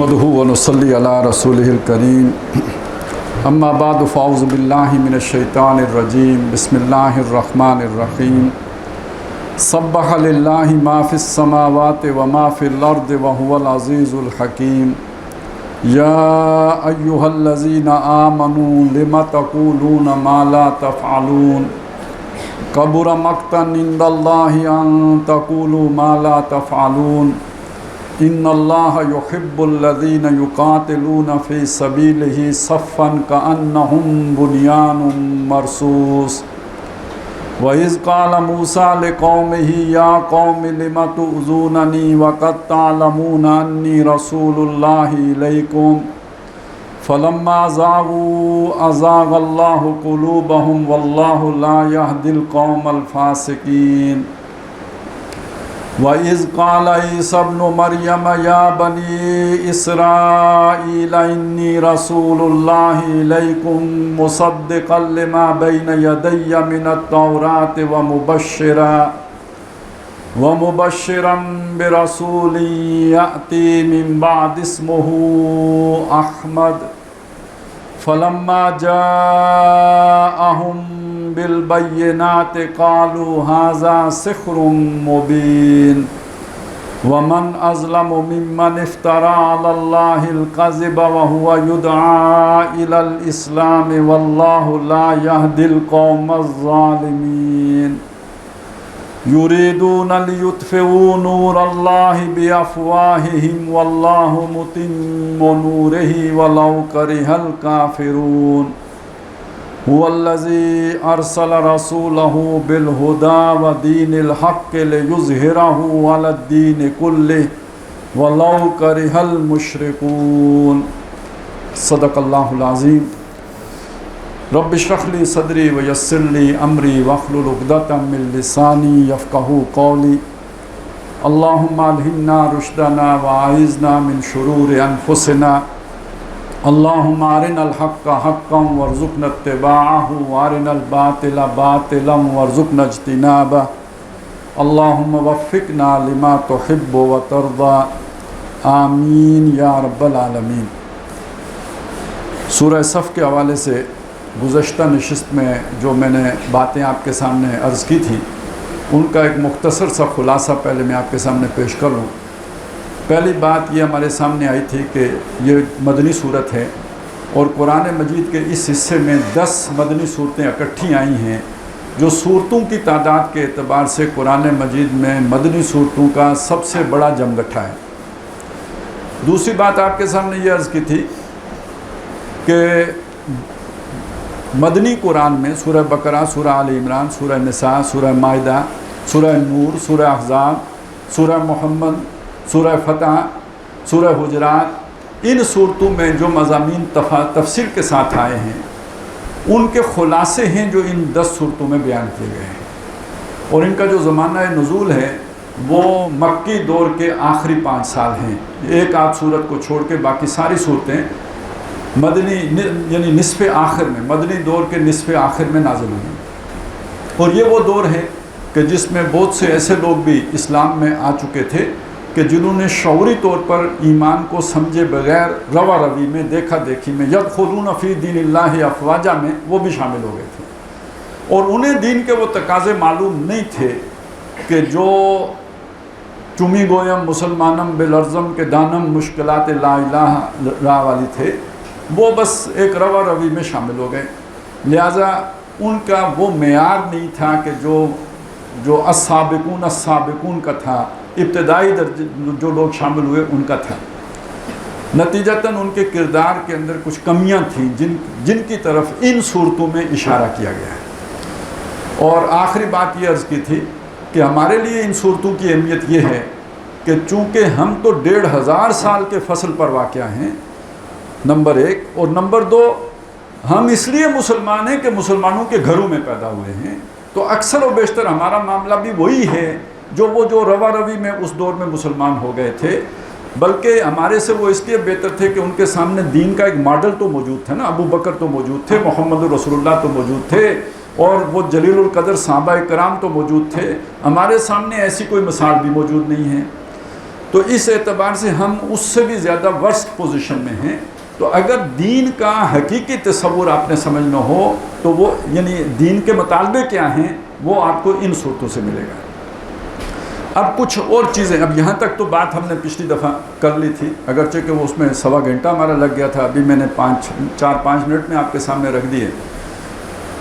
نحمده ونصلي على رسوله الكريم اما بعد فاعوذ بالله من الشیطان الرجیم بسم اللہ الرحمن الرحیم سبح للہ ما فی السماوات وما فی الارض وهو العزیز الحکیم یا ایہا الذین آمنوا لم تقولون ما لا تفعلون کبر مقتا عند اللہ ان تقولوا ما لا تفعلون ان اللہ یحب الذین یقاتلون فی سبیلہ صفا کأنہم بنیان مرصوص وَإِذْ قَالَ مُوسَىٰ لِقَوْمِهِ يَا قَوْمِ لِمَ تُؤْذُونَنِي وَقَدْ تَعْلَمُونَ أَنِّي رَسُولُ اللَّهِ إِلَيْكُمْ فَلَمَّا زَاغُوا أَزَاغَ اللَّهُ قُلُوبَهُمْ وَاللَّهُ لَا يَهْدِي الْقَوْمَ الْفَاسِقِينَ وَإِذْ قَالَ عِيسَى ابْنُ مَرْيَمَ يَا بَنِي إِسْرَائِيلَ إِنِّي رَسُولُ اللَّهِ إِلَيْكُمْ مُصَدِّقًا لِمَا بَيْنَ يَدَيَّ مِنَ التَّوْرَاةِ وَمُبَشِّرًا بِرَسُولٍ يَأْتِي مِن بَعْدِهِ اسْمُهُ أَحْمَدُ فَلَمَّا جَاءَهُم بِالْبَيِّنَاتِ قَالُوا هَذَا سِحْرٌ مُبِينٌ وَمَنْ أَظْلَمُ مِمَّنِ افْتَرَىٰ عَلَى اللَّهِ الْكَذِبَ وَهُوَ يُدْعَىٰ إِلَى الْإِسْلَامِ وَاللَّهُ لَا يَهْدِي الْقَوْمَ الظَّالِمِينَ يُرِيدُونَ لِيُطْفِئُوا نُورَ اللَّهِ بِأَفْوَاهِهِمْ وَاللَّهُ مُتِمُّ نُورِهِ وَلَوْ كَرِهَ الْكَافِرُونَ هُوَ الَّذِي أَرْسَلَ رَسُولَهُ بِالْهُدَىٰ وَدِينِ الْحَقِّ لِيُظْهِرَهُ عَلَى الدِّينِ كُلِّهِ وَلَوْ كَرِهَ الْمُشْرِكُونَ صدق اللہ العظیم رب اشرح لي صدری ویسر لي امری واحلل عقدۃ من لسانی یفقهوا قولی اللهم الہمنا رشدنا واعذنا من شرور انفسنا اللهم ارنا الحق حقا وارزقنا اتباعه وارنا الباطل باطلا وارزقنا اجتنابه اللهم وفقنا لما تحب وترضى آمین یا رب العالمین۔ سورہ صف کے حوالے سے گزشتہ نشست میں جو میں نے باتیں آپ کے سامنے عرض کی تھی ان کا ایک مختصر سا خلاصہ پہلے میں آپ کے سامنے پیش کر لوں۔ پہلی بات یہ ہمارے سامنے آئی تھی کہ یہ مدنی صورت ہے اور قرآن مجید کے اس حصے میں 10 مدنی صورتیں اکٹھی آئی ہیں جو صورتوں کی تعداد کے اعتبار سے قرآن مجید میں مدنی صورتوں کا سب سے بڑا جمگٹھا ہے۔ دوسری بات آپ کے سامنے یہ عرض کی تھی کہ مدنی قرآن میں سورہ بقرہ، سورہ آل عمران، سورہ نساء، سورہ مائدہ، سورہ نور، سورہ احزاب، سورہ محمد، سورہ فتح، سورہ حجرات، ان صورتوں میں جو مضامین تفصیل کے ساتھ آئے ہیں ان کے خلاصے ہیں جو ان 10 صورتوں میں بیان کیے گئے ہیں، اور ان کا جو زمانہ نزول ہے وہ مکی دور کے آخری 5 سال ہیں۔ ایک آدھ صورت کو چھوڑ کے باقی ساری صورتیں مدنی یعنی نصف آخر میں، مدنی دور کے نصف آخر میں نازل ہوئی، اور یہ وہ دور ہے کہ جس میں بہت سے ایسے لوگ بھی اسلام میں آ چکے تھے کہ جنہوں نے شعوری طور پر ایمان کو سمجھے بغیر روا روی میں، دیکھا دیکھی میں، یدخلون فی دین اللہ افواجا میں وہ بھی شامل ہو گئے تھے، اور انہیں دین کے وہ تقاضے معلوم نہیں تھے کہ جو چمی گویم مسلمانم بالارزم کے دانم مشکلات لا الہ را والی تھے، وہ بس ایک روا روی میں شامل ہو گئے، لہٰذا ان کا وہ معیار نہیں تھا کہ جو السابقون کا تھا، ابتدائی درجے جو لوگ شامل ہوئے ان کا تھا۔ نتیجتاً ان کے کردار کے اندر کچھ کمیاں تھیں جن کی طرف ان صورتوں میں اشارہ کیا گیا ہے، اور آخری بات یہ عرض کی تھی کہ ہمارے لیے ان صورتوں کی اہمیت یہ ہے کہ چونکہ ہم تو 1500 سال کے فصل پر واقع ہیں، نمبر 1، اور نمبر 2 ہم اس لیے مسلمان ہیں کہ مسلمانوں کے گھروں میں پیدا ہوئے ہیں، تو اکثر و بیشتر ہمارا معاملہ بھی وہی ہے جو روا روی میں اس دور میں مسلمان ہو گئے تھے، بلکہ ہمارے سے وہ اس لیے بہتر تھے کہ ان کے سامنے دین کا ایک ماڈل تو موجود تھا نا، ابو بکر تو موجود تھے، محمد رسول اللہ تو موجود تھے، اور وہ جلیل القدر صحابہ کرام تو موجود تھے، ہمارے سامنے ایسی کوئی مثال بھی موجود نہیں ہے۔ تو اس اعتبار سے ہم اس سے بھی زیادہ ورسٹ پوزیشن میں ہیں. تو اگر دین کا حقیقی تصور آپ نے سمجھنا ہو تو وہ یعنی دین کے مطالبے کیا ہیں وہ آپ کو ان صورتوں سے ملے گا. اب کچھ اور چیزیں، اب یہاں تک تو بات ہم نے پچھلی دفعہ کر لی تھی، اگرچہ کہ وہ اس میں سوا گھنٹہ ہمارا لگ گیا تھا، ابھی میں نے 4-5 منٹ میں آپ کے سامنے رکھ دیے.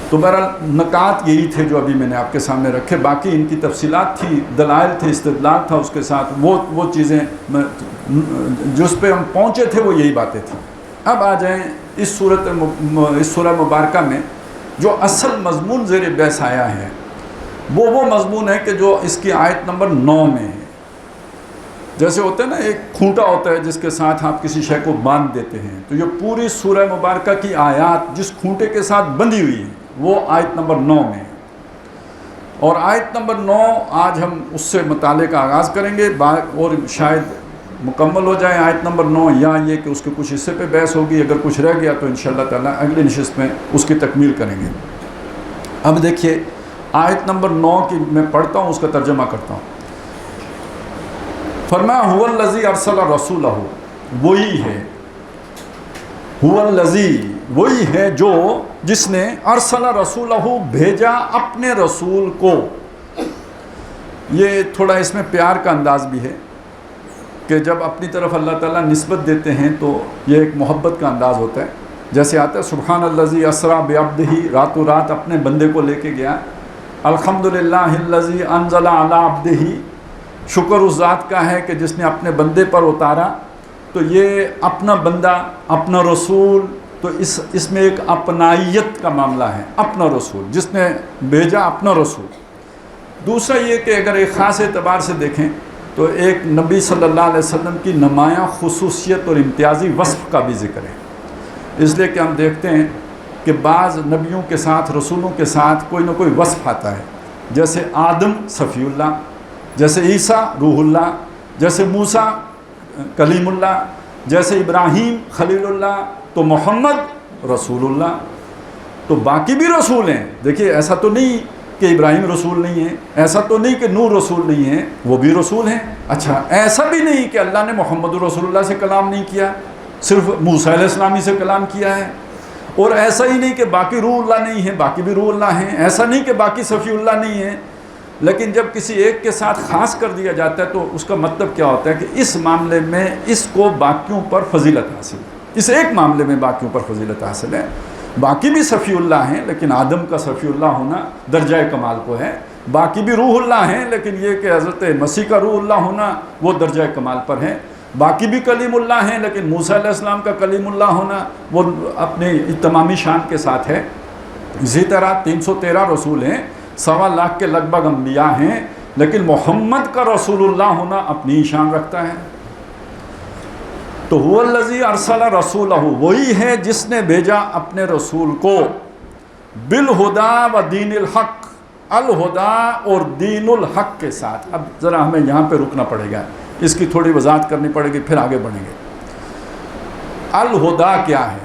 تو بہرحال نکات یہی تھے جو ابھی میں نے آپ کے سامنے رکھے، باقی ان کی تفصیلات تھی، دلائل تھے، استدلال تھا اس کے ساتھ، وہ چیزیں جس پہ ہم پہنچے تھے وہ یہی باتیں تھیں. اب آ جائیں اس سورہ مبارکہ میں جو اصل مضمون زیر بحث آیا ہے، وہ مضمون ہے کہ جو اس کی آیت نمبر 9 میں ہے. جیسے ہوتا ہے نا ایک کھونٹا ہوتا ہے جس کے ساتھ آپ کسی شے کو باندھ دیتے ہیں، تو یہ پوری سورہ مبارکہ کی آیات جس کھونٹے کے ساتھ بندھی ہوئی ہیں وہ آیت نمبر 9 میں ہے. اور آیت نمبر 9 آج ہم اس سے مطالعے کا آغاز کریں گے، اور شاید مکمل ہو جائے آیت نمبر 9، یا یہ کہ اس کے کچھ حصے پہ بحث ہوگی، اگر کچھ رہ گیا تو انشاءاللہ تعالیٰ اگلی نشست میں اس کی تکمیل کریں گے. اب دیکھیے آیت نمبر 9 کی میں پڑھتا ہوں، اس کا ترجمہ کرتا ہوں. فرمایا هو الذی ارسل رسولہ، وہی ہے، هو الذی وہی ہے جو جس نے ارسل رسولہ بھیجا اپنے رسول کو. یہ تھوڑا اس میں پیار کا انداز بھی ہے کہ جب اپنی طرف اللہ تعالیٰ نسبت دیتے ہیں تو یہ ایک محبت کا انداز ہوتا ہے. جیسے آتا ہے سبحان الذی اسریٰ بعبدہ، راتوں رات اپنے بندے کو لے کے گیا. الحمدللہ الذی انزل علی عبدہ، شکر اس ذات کا ہے کہ جس نے اپنے بندے پر اتارا. تو یہ اپنا بندہ، اپنا رسول، تو اس میں ایک اپنائیت کا معاملہ ہے. اپنا رسول، جس نے بھیجا اپنا رسول. دوسرا یہ کہ اگر ایک خاص اعتبار سے دیکھیں تو ایک نبی صلی اللہ علیہ وسلم کی نمایاں خصوصیت اور امتیازی وصف کا بھی ذکر ہے. اس لیے کہ ہم دیکھتے ہیں کہ بعض نبیوں کے ساتھ، رسولوں کے ساتھ کوئی نہ کوئی وصف آتا ہے. جیسے آدم صفی اللہ، جیسے عیسیٰ روح اللہ، جیسے موسیٰ کلیم اللہ، جیسے ابراہیم خلیل اللہ، تو محمد رسول اللہ. تو باقی بھی رسول ہیں. دیکھیے ایسا تو نہیں کہ ابراہیم رسول نہیں ہے، ایسا تو نہیں کہ نوح رسول نہیں ہے، وہ بھی رسول ہیں. اچھا ایسا بھی نہیں کہ اللہ نے محمد رسول اللہ سے کلام نہیں کیا، صرف موسیٰ علیہ السلام ہی سے کلام کیا ہے. اور ایسا ہی نہیں کہ باقی روح اللہ نہیں ہیں، باقی بھی روح اللہ ہیں. ایسا نہیں کہ باقی صفی اللہ نہیں ہیں. لیکن جب کسی ایک کے ساتھ خاص کر دیا جاتا ہے تو اس کا مطلب کیا ہوتا ہے کہ اس معاملے میں اس کو باقیوں پر فضیلت حاصل ہے، اس ایک معاملے میں باقیوں پر فضیلت حاصل ہے. باقی بھی صفی اللہ ہیں لیکن آدم کا صفی اللہ ہونا درجہ کمال کو ہے. باقی بھی روح اللہ ہیں لیکن یہ کہ حضرت مسیح کا روح اللہ ہونا وہ درجہ کمال پر ہے. باقی بھی کلیم اللہ ہیں لیکن موسیٰ علیہ السلام کا کلیم اللہ ہونا وہ اپنی تمامی شان کے ساتھ ہے. اسی طرح 313 رسول ہیں، 1.25 لاکھ کے لگ بھگ انبیاء ہیں، لیکن محمد کا رسول اللہ ہونا اپنی شان رکھتا ہے. تو هو الذی ارسل رسولہ، وہی ہے جس نے بھیجا اپنے رسول کو بالہدا و دین الحق، الہدا اور دین الحق کے ساتھ. اب ذرا ہمیں یہاں پہ رکنا پڑے گا، اس کی تھوڑی وضاحت کرنی پڑے گی، پھر آگے بڑھیں گے. الہدا کیا ہے؟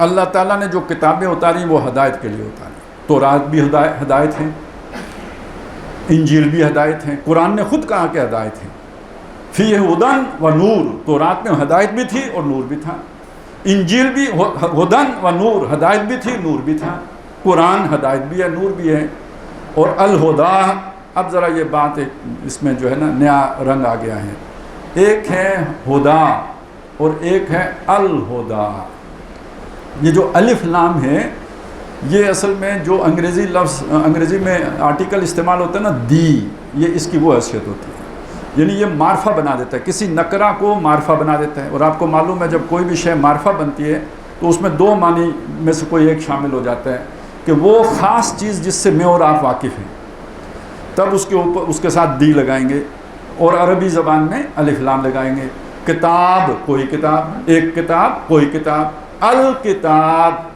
اللہ تعالیٰ نے جو کتابیں اتاری وہ ہدایت کے لیے اتاری. تورات بھی ہدایت ہیں، انجیل بھی ہدایت ہیں. قرآن نے خود کہا کہ ہدایت ہیں. فیہ ہدن و نور، تورات میں ہدایت بھی تھی اور نور بھی تھا. انجیل بھی ہدن و نور، ہدایت بھی تھی نور بھی تھا. قرآن ہدایت بھی ہے نور بھی ہے. اور الہدا، اب ذرا یہ بات اس میں جو ہے نا نیا رنگ آ گیا ہے. ایک ہے ہدا اور ایک ہے الہدا. یہ جو الف لام ہے یہ اصل میں جو انگریزی لفظ، انگریزی میں آرٹیکل استعمال ہوتا ہے نا دی، یہ اس کی وہ حیثیت ہوتی ہے. یعنی یہ معرفہ بنا دیتا ہے، کسی نکرہ کو معرفہ بنا دیتا ہے. اور آپ کو معلوم ہے جب کوئی بھی شے معرفہ بنتی ہے تو اس میں دو معنی میں سے کوئی ایک شامل ہو جاتا ہے کہ وہ خاص چیز جس سے میں اور آپ واقف ہیں، تب اس کے اوپر اس کے ساتھ دی لگائیں گے. اور عربی زبان میں الف لام لگائیں گے. کتاب کوئی کتاب، ایک کتاب کوئی کتاب. الکتاب،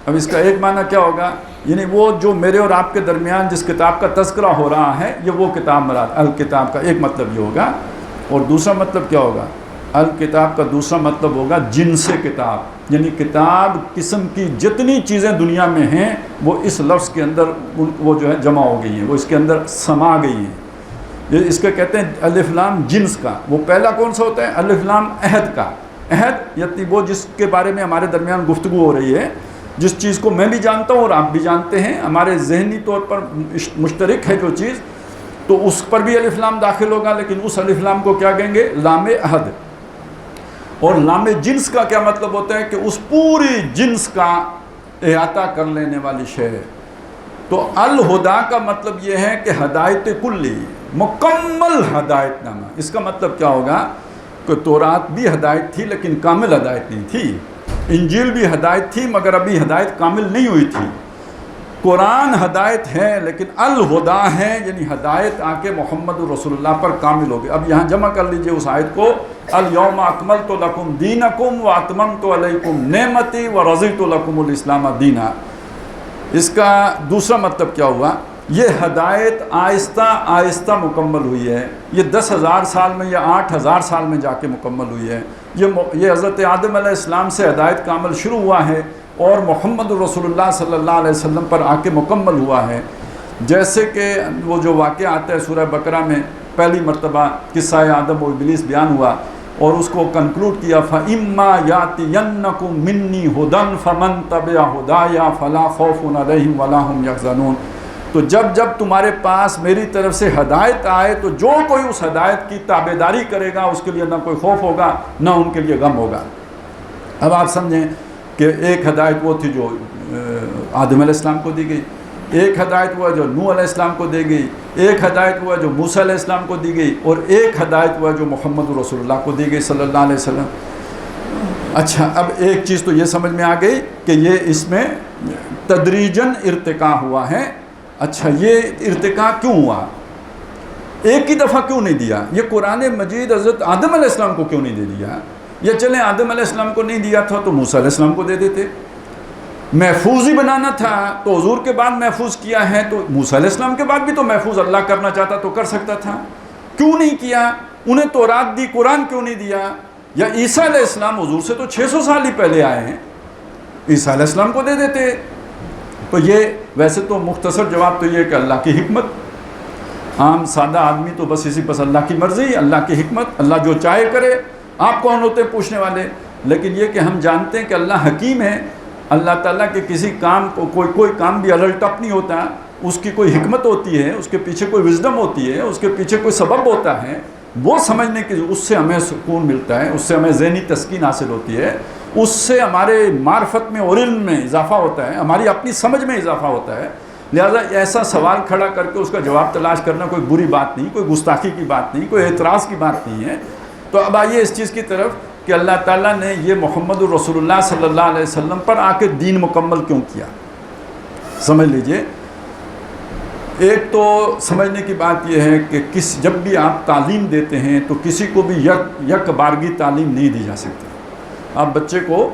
اب اس کا ایک معنی کیا ہوگا؟ یعنی وہ جو میرے اور آپ کے درمیان جس کتاب کا تذکرہ ہو رہا ہے یہ وہ کتاب مراد. الکتاب کا ایک مطلب یہ ہوگا. اور دوسرا مطلب کیا ہوگا؟ الکتاب کا دوسرا مطلب ہوگا جنس کتاب، یعنی کتاب قسم کی جتنی چیزیں دنیا میں ہیں وہ اس لفظ کے اندر وہ جو ہے جمع ہو گئی ہیں، وہ اس کے اندر سما گئی ہیں. یہ اس کے کہتے ہیں الف لام جنس کا. وہ پہلا کون سا ہوتا ہے؟ الف لام عہد کا. عہد یعنی وہ جس کے بارے میں ہمارے درمیان گفتگو ہو رہی ہے، جس چیز کو میں بھی جانتا ہوں اور آپ بھی جانتے ہیں، ہمارے ذہنی طور پر مشترک ہے جو چیز، تو اس پر بھی الف لام داخل ہوگا، لیکن اس الف لام کو کیا کہیں گے؟ لام عہد. اور لام جنس کا کیا مطلب ہوتا ہے؟ کہ اس پوری جنس کا احاطہ کر لینے والی شے ہے. تو الہدا کا مطلب یہ ہے کہ ہدایت کلی، مکمل ہدایت نامہ. اس کا مطلب کیا ہوگا؟ کہ تورات بھی ہدایت تھی لیکن کامل ہدایت نہیں تھی، انجیل بھی ہدایت تھی مگر ابھی ہدایت کامل نہیں ہوئی تھی، قرآن ہدایت ہے لیکن الہدا ہے، یعنی ہدایت آ کے محمد رسول اللہ پر کامل ہو گئی. اب یہاں جمع کر لیجئے اس آیت کو، الیوم اکملت لکم دینکم واتممت علیکم نعمتی ورضیت لکم الاسلام دینا. اس کا دوسرا مطلب کیا ہوا؟ یہ ہدایت آہستہ آہستہ مکمل ہوئی ہے. یہ 10,000 سال میں یا 8,000 سال میں جا کے مکمل ہوئی ہے. یہ حضرت آدم علیہ السلام سے ہدایت کا عمل شروع ہوا ہے اور محمد رسول اللہ صلی اللہ علیہ وسلم پر آ کے مکمل ہوا ہے. جیسے کہ وہ جو واقعہ آتا ہے سورہ بقرہ میں، پہلی مرتبہ قصہ آدم و ابلیس بیان ہوا اور اس کو کنکلوڈ کیا، فَإِمَّا يَأْتِيَنَّكُم مِّنِّي هُدًى فَمَن تَبِعَ هُدَايَ فَلَا خَوْفٌ عَلَيْهِمْ وَلَا هُمْ يَحْزَنُونَ. تو جب تمہارے پاس میری طرف سے ہدایت آئے تو جو کوئی اس ہدایت کی تابعداری کرے گا اس کے لیے نہ کوئی خوف ہوگا نہ ان کے لیے غم ہوگا. اب آپ سمجھیں کہ ایک ہدایت وہ تھی جو آدم علیہ السلام کو دی گئی، ایک ہدایت وہ ہے جو نوح علیہ السلام کو دی گئی، ایک ہدایت وہ ہے جو موسیٰ علیہ السلام کو دی گئی، اور ایک ہدایت وہ ہے جو محمد رسول اللہ کو دی گئی صلی اللہ علیہ وسلم. اچھا، اب ایک چیز تو یہ سمجھ میں آ گئی کہ یہ اس میں تدریجاً ارتقاء ہوا ہے. اچھا، یہ ارتقاء کیوں ہوا؟ ایک ہی دفعہ کیوں نہیں دیا؟ یہ قرآن مجید حضرت آدم علیہ السلام کو کیوں نہیں دے دیا؟ یا چلیں آدم علیہ السلام کو نہیں دیا تھا تو موسیٰ علیہ السلام کو دے دیتے. محفوظ ہی بنانا تھا تو حضور کے بعد محفوظ کیا ہے، تو موسیٰ علیہ السلام کے بعد بھی تو محفوظ اللہ کرنا چاہتا تو کر سکتا تھا. کیوں نہیں کیا؟ انہیں تورات دی، قرآن کیوں نہیں دیا؟ یا عیسیٰ علیہ السلام حضور سے تو 600 سال ہی پہلے آئے ہیں، عیسیٰ علیہ السلام کو دے دیتے. تو یہ ویسے تو مختصر جواب تو یہ کہ اللہ کی حکمت. عام سادہ آدمی تو بس اسی بس اللہ کی مرضی، اللہ کی حکمت، اللہ جو چاہے کرے. آپ کون ہوتے ہیں پوچھنے والے؟ لیکن یہ کہ ہم جانتے ہیں کہ اللہ حکیم ہے. اللہ تعالیٰ کے کسی کام کو کوئی کام بھی الٹ اپ نہیں ہوتا، اس کی کوئی حکمت ہوتی ہے، اس کے پیچھے کوئی وزڈم ہوتی ہے، اس کے پیچھے کوئی سبب ہوتا ہے. وہ سمجھنے کی اس سے ہمیں سکون ملتا ہے، اس سے ہمیں ذہنی تسکین حاصل ہوتی ہے، اس سے ہمارے معرفت میں اور علم میں اضافہ ہوتا ہے، ہماری اپنی سمجھ میں اضافہ ہوتا ہے. لہٰذا ایسا سوال کھڑا کر کے اس کا جواب تلاش کرنا کوئی بری بات نہیں، کوئی گستاخی کی بات نہیں، کوئی اعتراض کی بات نہیں ہے. تو اب آئیے اس چیز کی طرف کہ اللہ تعالیٰ نے یہ محمد الرسول اللہ صلی اللہ علیہ وسلم پر آ کے دین مکمل کیوں کیا. سمجھ لیجئے، ایک تو سمجھنے کی بات یہ ہے کہ جب بھی آپ تعلیم دیتے ہیں تو کسی کو بھی یک بارگی تعلیم نہیں دی جا سکتی. آپ بچے کو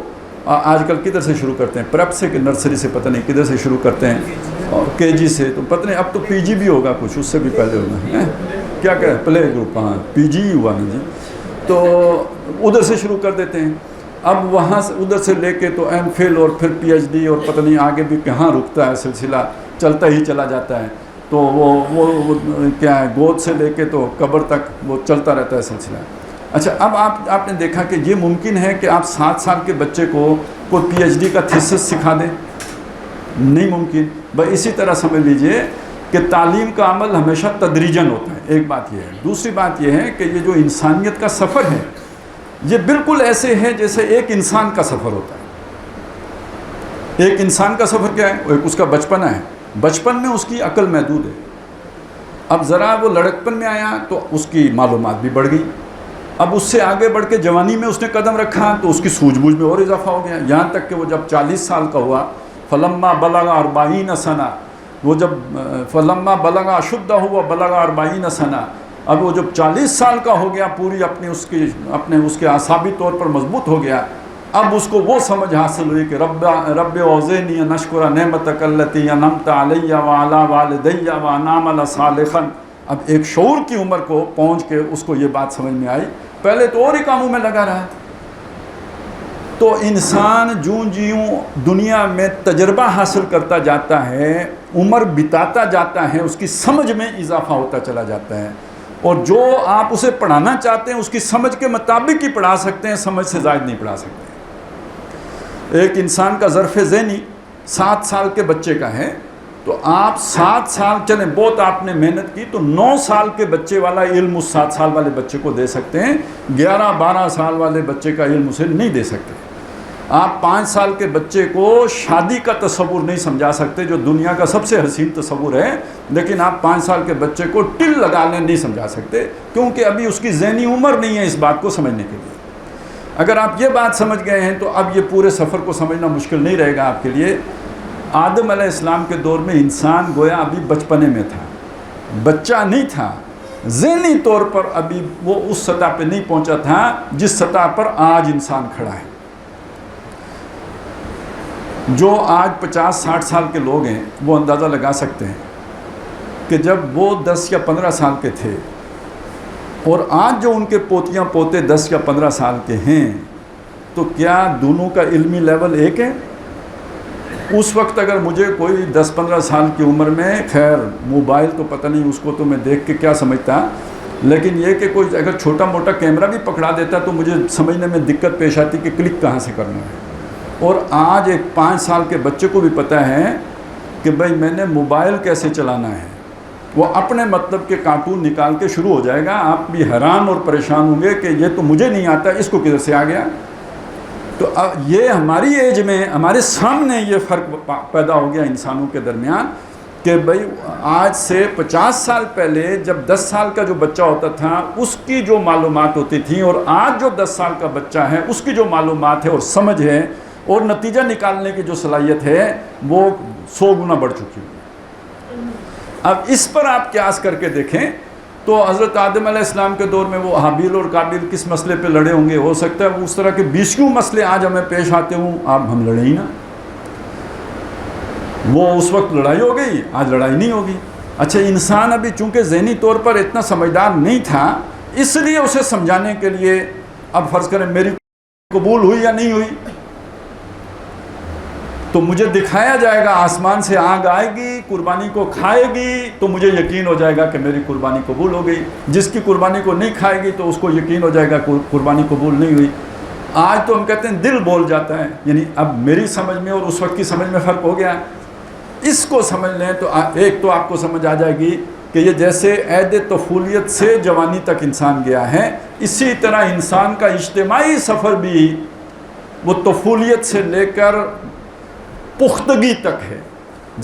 آج کل کدھر سے شروع کرتے ہیں؟ پریپ سے کہ نرسری سے، پتہ نہیں کدھر سے شروع کرتے ہیں، اور کے جی سے، تو پتہ نہیں اب تو پی جی بھی ہوگا، کچھ اس سے بھی پہلے ہوگا، کیا کہہ پلے گروپ، ہاں پی جی ہی ہوا نا جی. تو ادھر سے شروع کر دیتے ہیں. اب وہاں سے ادھر سے لے کے تو ایم فل اور پھر پی ایچ ڈی اور پتہ نہیں آگے بھی کہاں رکتا ہے، سلسلہ چلتا ہی چلا جاتا ہے. تو وہ کیا ہے، گود سے لے کے تو قبر تک وہ چلتا رہتا ہے سلسلہ. اچھا، اب آپ نے دیکھا کہ یہ ممکن ہے کہ آپ 7 سال کے بچے کو کوئی پی ایچ ڈی کا تھیسس سکھا دیں؟ نہیں ممکن. بس اسی طرح سمجھ لیجئے کہ تعلیم کا عمل ہمیشہ تدریجاً ہوتا ہے. ایک بات یہ ہے. دوسری بات یہ ہے کہ یہ جو انسانیت کا سفر ہے یہ بالکل ایسے ہے جیسے ایک انسان کا سفر ہوتا ہے. ایک انسان کا سفر کیا ہے؟ ایک اس کا بچپنا ہے. بچپن میں اس کی عقل محدود ہے. اب ذرا وہ لڑکپن میں آیا تو اس کی معلومات بھی بڑھ گئی. اب اس سے آگے بڑھ کے جوانی میں اس نے قدم رکھا تو اس کی سوجھ بوجھ میں اور اضافہ ہو گیا، یہاں تک کہ وہ جب 40 سال کا ہوا، فلما بلغ 40 سنہ، وہ جب فلما بلغ اشدہ ہوا بلغ 40 سنہ، اب وہ جب 40 سال کا ہو گیا، پوری اس کے اعصابی طور پر مضبوط ہو گیا. اب اس کو وہ سمجھ حاصل ہوئی کہ رب اوزعنی ان اشکر نعمتک التی انعمت علی وعلی والدی وان اعمل صالحا. اب ایک شعور کی عمر کو پہنچ کے اس کو یہ بات سمجھ میں آئی. پہلے تو اور ہی کاموں میں لگا رہا. تو انسان جوں دنیا میں تجربہ حاصل کرتا جاتا ہے، عمر بتاتا جاتا ہے، اس کی سمجھ میں اضافہ ہوتا چلا جاتا ہے. اور جو آپ اسے پڑھانا چاہتے ہیں اس کی سمجھ کے مطابق ہی پڑھا سکتے ہیں، سمجھ سے زائد نہیں پڑھا سکتے۔ ایک انسان کا ظرف ذہنی 7 سال کے بچے کا ہے، تو آپ 7 سال چلیں بہت آپ نے محنت کی تو 9 سال کے بچے والا علم اس 7 سال والے بچے کو دے سکتے ہیں، 11-12 سال والے بچے کا علم اسے نہیں دے سکتے۔ آپ 5 سال کے بچے کو شادی کا تصور نہیں سمجھا سکتے، جو دنیا کا سب سے حسین تصور ہے، لیکن آپ 5 سال کے بچے کو ٹل لگا لیں نہیں سمجھا سکتے، کیونکہ ابھی اس کی ذہنی عمر نہیں ہے اس بات کو سمجھنے کے لیے۔ اگر آپ یہ بات سمجھ گئے ہیں تو اب یہ پورے سفر کو سمجھنا مشکل نہیں رہے گا آپ کے لیے۔ آدم علیہ السلام کے دور میں انسان گویا ابھی بچپنے میں تھا، بچہ نہیں تھا، ذہنی طور پر ابھی وہ اس سطح پہ نہیں پہنچا تھا جس سطح پر آج انسان کھڑا ہے۔ جو آج 50-60 سال کے لوگ ہیں وہ اندازہ لگا سکتے ہیں کہ جب وہ 10 یا 15 سال کے تھے اور آج جو ان کے پوتیاں پوتے 10 یا 15 سال کے ہیں، تو کیا دونوں کا علمی لیول ایک ہے؟ اس وقت اگر مجھے کوئی 10-15 سال کی عمر میں، خیر موبائل تو پتہ نہیں اس کو تو میں دیکھ کے کیا سمجھتا، لیکن یہ کہ کوئی اگر چھوٹا موٹا کیمرہ بھی پکڑا دیتا تو مجھے سمجھنے میں دقت پیش آتی کہ کلک کہاں سے کرنا ہے۔ اور آج ایک 5 سال کے بچے کو بھی پتہ ہے کہ بھائی میں نے موبائل کیسے چلانا ہے، وہ اپنے مطلب کے کارٹون نکال کے شروع ہو جائے گا۔ آپ بھی حیران اور پریشان ہوں گے کہ یہ تو مجھے نہیں آتا، اس کو کدھر سے آ گیا۔ تو یہ ہماری ایج میں ہمارے سامنے یہ فرق پیدا ہو گیا انسانوں کے درمیان کہ بھائی آج سے 50 سال پہلے جب 10 سال کا جو بچہ ہوتا تھا اس کی جو معلومات ہوتی تھیں، اور آج جو 10 سال کا بچہ ہے اس کی جو معلومات ہے اور سمجھ ہے اور نتیجہ نکالنے کی جو صلاحیت ہے وہ 100 گنا بڑھ چکی ہے۔ اب اس پر آپ قیاس کر کے دیکھیں تو حضرت آدم علیہ السلام کے دور میں وہ حابیل اور قابیل کس مسئلے پہ لڑے ہوں گے، ہو سکتا ہے وہ اس طرح کے 20 مسئلے آج ہمیں پیش آتے ہوں، اب ہم لڑیں ہی نا۔ وہ اس وقت لڑائی ہو گئی، آج لڑائی نہیں ہوگی۔ اچھا، انسان ابھی چونکہ ذہنی طور پر اتنا سمجھدار نہیں تھا، اس لیے اسے سمجھانے کے لیے اب فرض کریں میری قبول ہوئی یا نہیں ہوئی تو مجھے دکھایا جائے گا، آسمان سے آگ آئے گی، قربانی کو کھائے گی تو مجھے یقین ہو جائے گا کہ میری قربانی قبول ہو گئی۔ جس کی قربانی کو نہیں کھائے گی تو اس کو یقین ہو جائے گا کہ قربانی قبول نہیں ہوئی۔ آج تو ہم کہتے ہیں دل بول جاتا ہے، یعنی اب میری سمجھ میں اور اس وقت کی سمجھ میں فرق ہو گیا۔ اس کو سمجھ لیں تو ایک تو آپ کو سمجھ آ جائے گی کہ یہ جیسے عہد طفولیت سے جوانی تک انسان گیا ہے، اسی طرح انسان کا اجتماعی سفر بھی وہ طفولیت سے لے کر پختگی تک ہے۔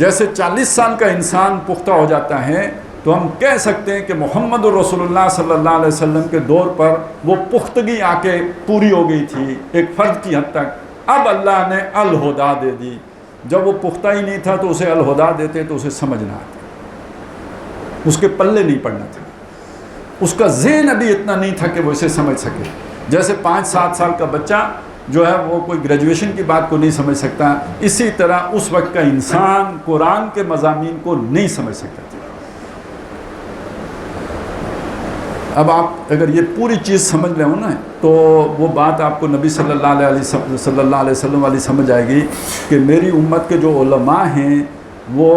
جیسے 40 سال کا انسان پختہ ہو جاتا ہے تو ہم کہہ سکتے ہیں کہ محمد رسول اللہ صلی اللہ علیہ وسلم کے دور پر وہ پختگی آ کے پوری ہو گئی تھی ایک فرد کی حد تک۔ اب اللہ نے الہدا دے دی، جب وہ پختہ ہی نہیں تھا تو اسے الہدا دیتے تو اسے سمجھنا آتا، اس کے پلے نہیں پڑنا تھا، اس کا ذہن ابھی اتنا نہیں تھا کہ وہ اسے سمجھ سکے۔ جیسے 5-7 سال کا بچہ جو ہے وہ کوئی گریجویشن کی بات کو نہیں سمجھ سکتا، اسی طرح اس وقت کا انسان قرآن کے مضامین کو نہیں سمجھ سکتا تھا۔ اب آپ اگر یہ پوری چیز سمجھ لیں نا تو وہ بات آپ کو نبی صلی اللہ علیہ وسلم والی سمجھ آئے گی کہ میری امت کے جو علماء ہیں وہ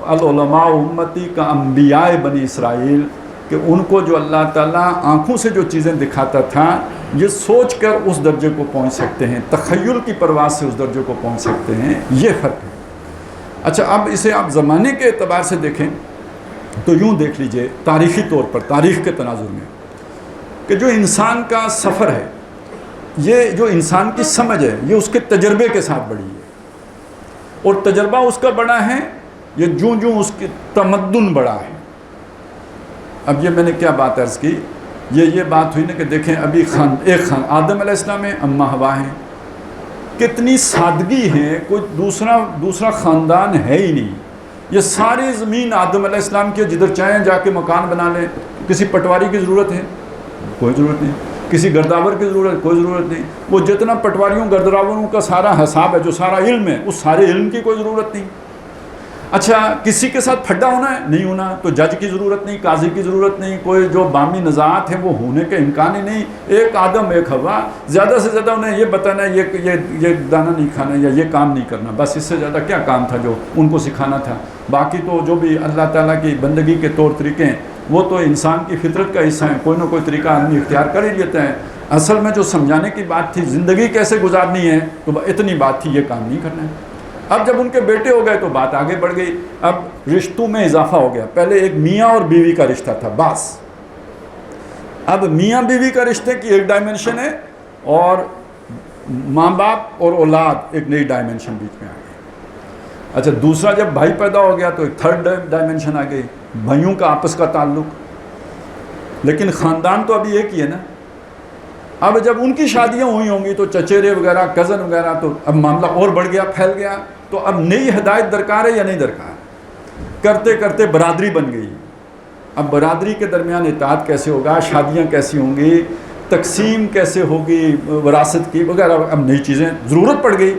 العلماء امتی کا انبیاء بنی اسرائیل، کہ ان کو جو اللہ تعالیٰ آنکھوں سے جو چیزیں دکھاتا تھا یہ سوچ کر اس درجے کو پہنچ سکتے ہیں، تخیل کی پرواز سے اس درجے کو پہنچ سکتے ہیں، یہ فرق ہے۔ اچھا، اب اسے آپ زمانے کے اعتبار سے دیکھیں تو یوں دیکھ لیجئے تاریخی طور پر، تاریخ کے تناظر میں، کہ جو انسان کا سفر ہے، یہ جو انسان کی سمجھ ہے یہ اس کے تجربے کے ساتھ بڑھی ہے، اور تجربہ اس کا بڑا ہے، یہ جوں جوں اس کی تمدن بڑا ہے۔ اب یہ میں نے کیا بات عرض کی، یہ بات ہوئی نا کہ دیکھیں ابھی ایک آدم علیہ السلام ہے، اماں ہوا ہیں، کتنی سادگی ہے، کوئی دوسرا خاندان ہے ہی نہیں، یہ ساری زمین آدم علیہ السلام کی، جدھر چاہیں جا کے مکان بنا لیں، کسی پٹواری کی ضرورت ہے کوئی ضرورت نہیں، کسی گرداور کی ضرورت کوئی ضرورت نہیں، وہ جتنا پٹواریوں گرداوروں کا سارا حساب ہے، جو سارا علم ہے، اس سارے علم کی کوئی ضرورت نہیں۔ اچھا، کسی کے ساتھ پھڈا ہونا ہے نہیں ہونا تو جج کی ضرورت نہیں، قاضی کی ضرورت نہیں، کوئی جو بامی نزاعات ہیں وہ ہونے کے امکان ہی نہیں، ایک آدم ایک حوا، زیادہ سے زیادہ انہیں یہ بتانا ہے یہ دانہ نہیں کھانا یا یہ کام نہیں کرنا، بس اس سے زیادہ کیا کام تھا جو ان کو سکھانا تھا۔ باقی تو جو بھی اللہ تعالیٰ کی بندگی کے طور طریقے ہیں وہ تو انسان کی فطرت کا حصہ ہے، کوئی نہ کوئی طریقہ آدمی اختیار کر ہی لیتا ہے. اصل میں جو سمجھانے کی بات تھی زندگی کیسے گزارنی ہے تو اتنی بات تھی، یہ کام نہیں کرنا ہے. اب جب ان کے بیٹے ہو گئے تو بات آگے بڑھ گئی. اب رشتوں میں اضافہ ہو گیا. پہلے ایک میاں اور بیوی کا رشتہ تھا بس. اب میاں بیوی کا رشتے کی ایک ڈائمنشن ہے اور ماں باپ اور اولاد ایک نئی ڈائمنشن بیچ میں آ گئی. اچھا دوسرا جب بھائی پیدا ہو گیا تو ایک تھرڈ ڈائمنشن آ گئی، بھائیوں کا آپس کا تعلق. لیکن خاندان تو ابھی ایک ہی ہے نا. اب جب ان کی شادیاں ہوئی ہوں گی تو چچیرے وغیرہ کزن وغیرہ تو اب معاملہ اور بڑھ گیا، پھیل گیا. تو اب نئی ہدایت درکار ہے یا نہیں درکار؟ کرتے کرتے برادری بن گئی. اب برادری کے درمیان اطاعت کیسے ہوگا، شادیاں کیسی ہوں گی، تقسیم کیسے ہوگی وراثت کی وغیرہ، اب نئی چیزیں ضرورت پڑ گئی.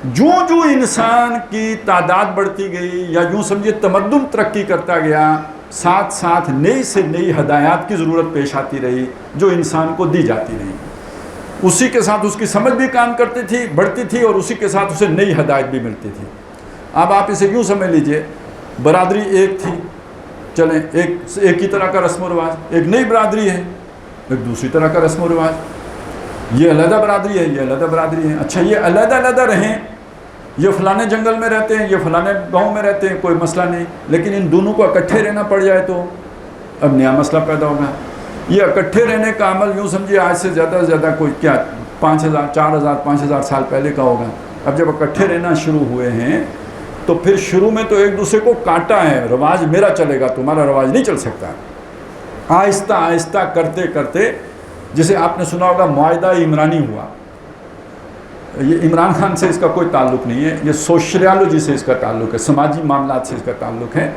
جو انسان کی تعداد بڑھتی گئی یا یوں سمجھے تمدن ترقی کرتا گیا، ساتھ ساتھ نئی سے نئی ہدایات کی ضرورت پیش آتی رہی جو انسان کو دی جاتی رہی. اسی کے ساتھ اس کی سمجھ بھی کام کرتی تھی، بڑھتی تھی، اور اسی کے ساتھ اسے نئی ہدایت بھی ملتی تھی. اب آپ اسے یوں سمجھ لیجئے، برادری ایک تھی، چلیں ایک ہی طرح کا رسم و رواج. ایک نئی برادری ہے، ایک دوسری طرح کا رسم و رواج. یہ علیحدہ برادری ہے، یہ علیحدہ برادری ہے. اچھا یہ علیحدہ علیحدہ رہیں، یہ فلانے جنگل میں رہتے ہیں، یہ فلانے گاؤں میں رہتے ہیں، کوئی مسئلہ نہیں. لیکن ان دونوں کو اکٹھے رہنا پڑ جائے تو اب نیا مسئلہ پیدا ہوگا. یہ اکٹھے رہنے کا عمل یوں سمجھیے آج سے زیادہ سے زیادہ کوئی کیا 5000 4000 5000 سال پہلے کا ہوگا. اب جب اکٹھے رہنا شروع ہوئے ہیں تو پھر شروع میں تو ایک دوسرے کو کاٹا ہے، رواج میرا چلے گا تمہارا رواج نہیں چل سکتا. آہستہ آہستہ کرتے کرتے، جسے آپ نے سنا ہوگا معاہدہ عمرانی ہوا. یہ عمران خان سے اس کا کوئی تعلق نہیں ہے، یہ سوشیالوجی سے اس کا تعلق ہے، سماجی معاملات سے اس کا تعلق ہے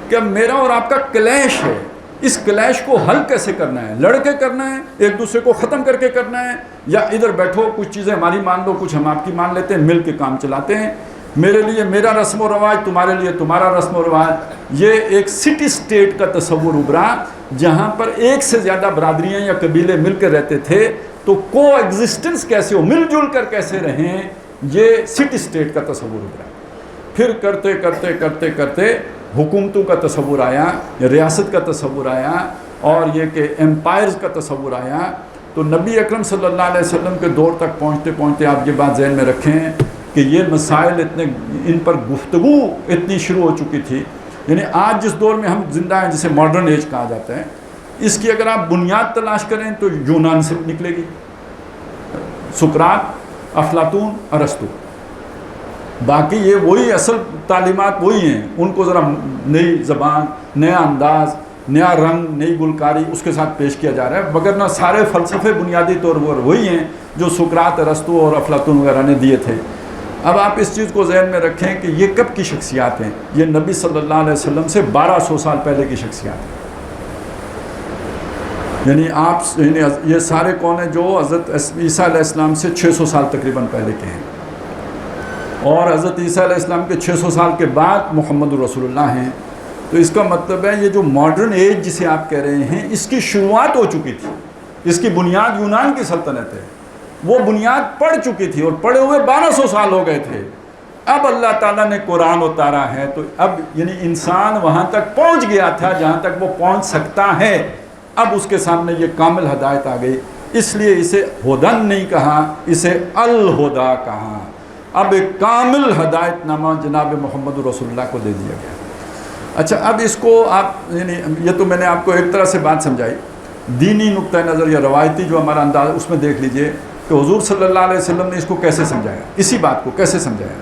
کہ میرا اور آپ کا کلیش ہے. اس کلیش کو حل کیسے کرنا ہے؟ لڑ کے کرنا ہے، ایک دوسرے کو ختم کر کے کرنا ہے، یا ادھر بیٹھو کچھ چیزیں ہماری مان لو کچھ ہم آپ کی مان لیتے ہیں، مل کے کام چلاتے ہیں. میرے لیے میرا رسم و رواج، تمہارے لیے تمہارا رسم و رواج. یہ ایک سٹی سٹیٹ کا تصور ابھرا جہاں پر ایک سے زیادہ برادریاں یا قبیلے مل کر رہتے تھے تو کو ایگزسٹنس کیسے ہو، مل جل کر کیسے رہیں، یہ سٹی سٹیٹ کا تصور ابھرا. پھر کرتے کرتے کرتے کرتے حکومتوں کا تصور آیا، ریاست کا تصور آیا، اور یہ کہ ایمپائرز کا تصور آیا. تو نبی اکرم صلی اللہ علیہ وسلم کے دور تک پہنچتے پہنچتے آپ یہ بات ذہن میں رکھیں کہ یہ مسائل اتنے، ان پر گفتگو اتنی شروع ہو چکی تھی. یعنی آج جس دور میں ہم زندہ ہیں جسے ماڈرن ایج کہا جاتا ہے، اس کی اگر آپ بنیاد تلاش کریں تو یونان سے نکلے گی. سقراط، افلاطون، ارسطو. باقی یہ وہی اصل تعلیمات وہی ہیں، ان کو ذرا نئی زبان، نیا انداز، نیا رنگ، نئی گلکاری اس کے ساتھ پیش کیا جا رہا ہے. مگر نہ سارے فلسفے بنیادی طور پر وہی ہیں جو سقراط، ارسطو اور افلاطون وغیرہ نے دیے تھے. اب آپ اس چیز کو ذہن میں رکھیں کہ یہ کب کی شخصیات ہیں؟ یہ نبی صلی اللہ علیہ وسلم سے 1200 سال پہلے کی شخصیات ہیں. یعنی یہ سارے کون ہیں جو حضرت عیسیٰ علیہ السلام سے 600 سال تقریباً پہلے کے ہیں، اور حضرت عیسیٰ علیہ السلام کے 600 سال کے بعد محمد رسول اللہ ہیں. تو اس کا مطلب ہے یہ جو ماڈرن ایج جسے آپ کہہ رہے ہیں اس کی شروعات ہو چکی تھی. اس کی بنیاد یونان کی سلطنت ہے، وہ بنیاد پڑ چکی تھی، اور پڑے ہوئے 1200 سال ہو گئے تھے. اب اللہ تعالیٰ نے قرآن اتارا ہے تو اب یعنی انسان وہاں تک پہنچ گیا تھا جہاں تک وہ پہنچ سکتا ہے. اب اس کے سامنے یہ کامل ہدایت آ گئی، اس لیے اسے ہدن نہیں کہا، اسے الہدا کہا. اب ایک کامل ہدایت نامہ جناب محمد رسول اللہ کو دے دیا گیا. اچھا اب اس کو آپ یعنی یہ تو میں نے آپ کو ایک طرح سے بات سمجھائی. دینی نقطہ نظر یا روایتی جو ہمارا انداز اس میں دیکھ لیجئے کہ حضور صلی اللہ علیہ وسلم نے اس کو کیسے سمجھایا، اسی بات کو کیسے سمجھایا.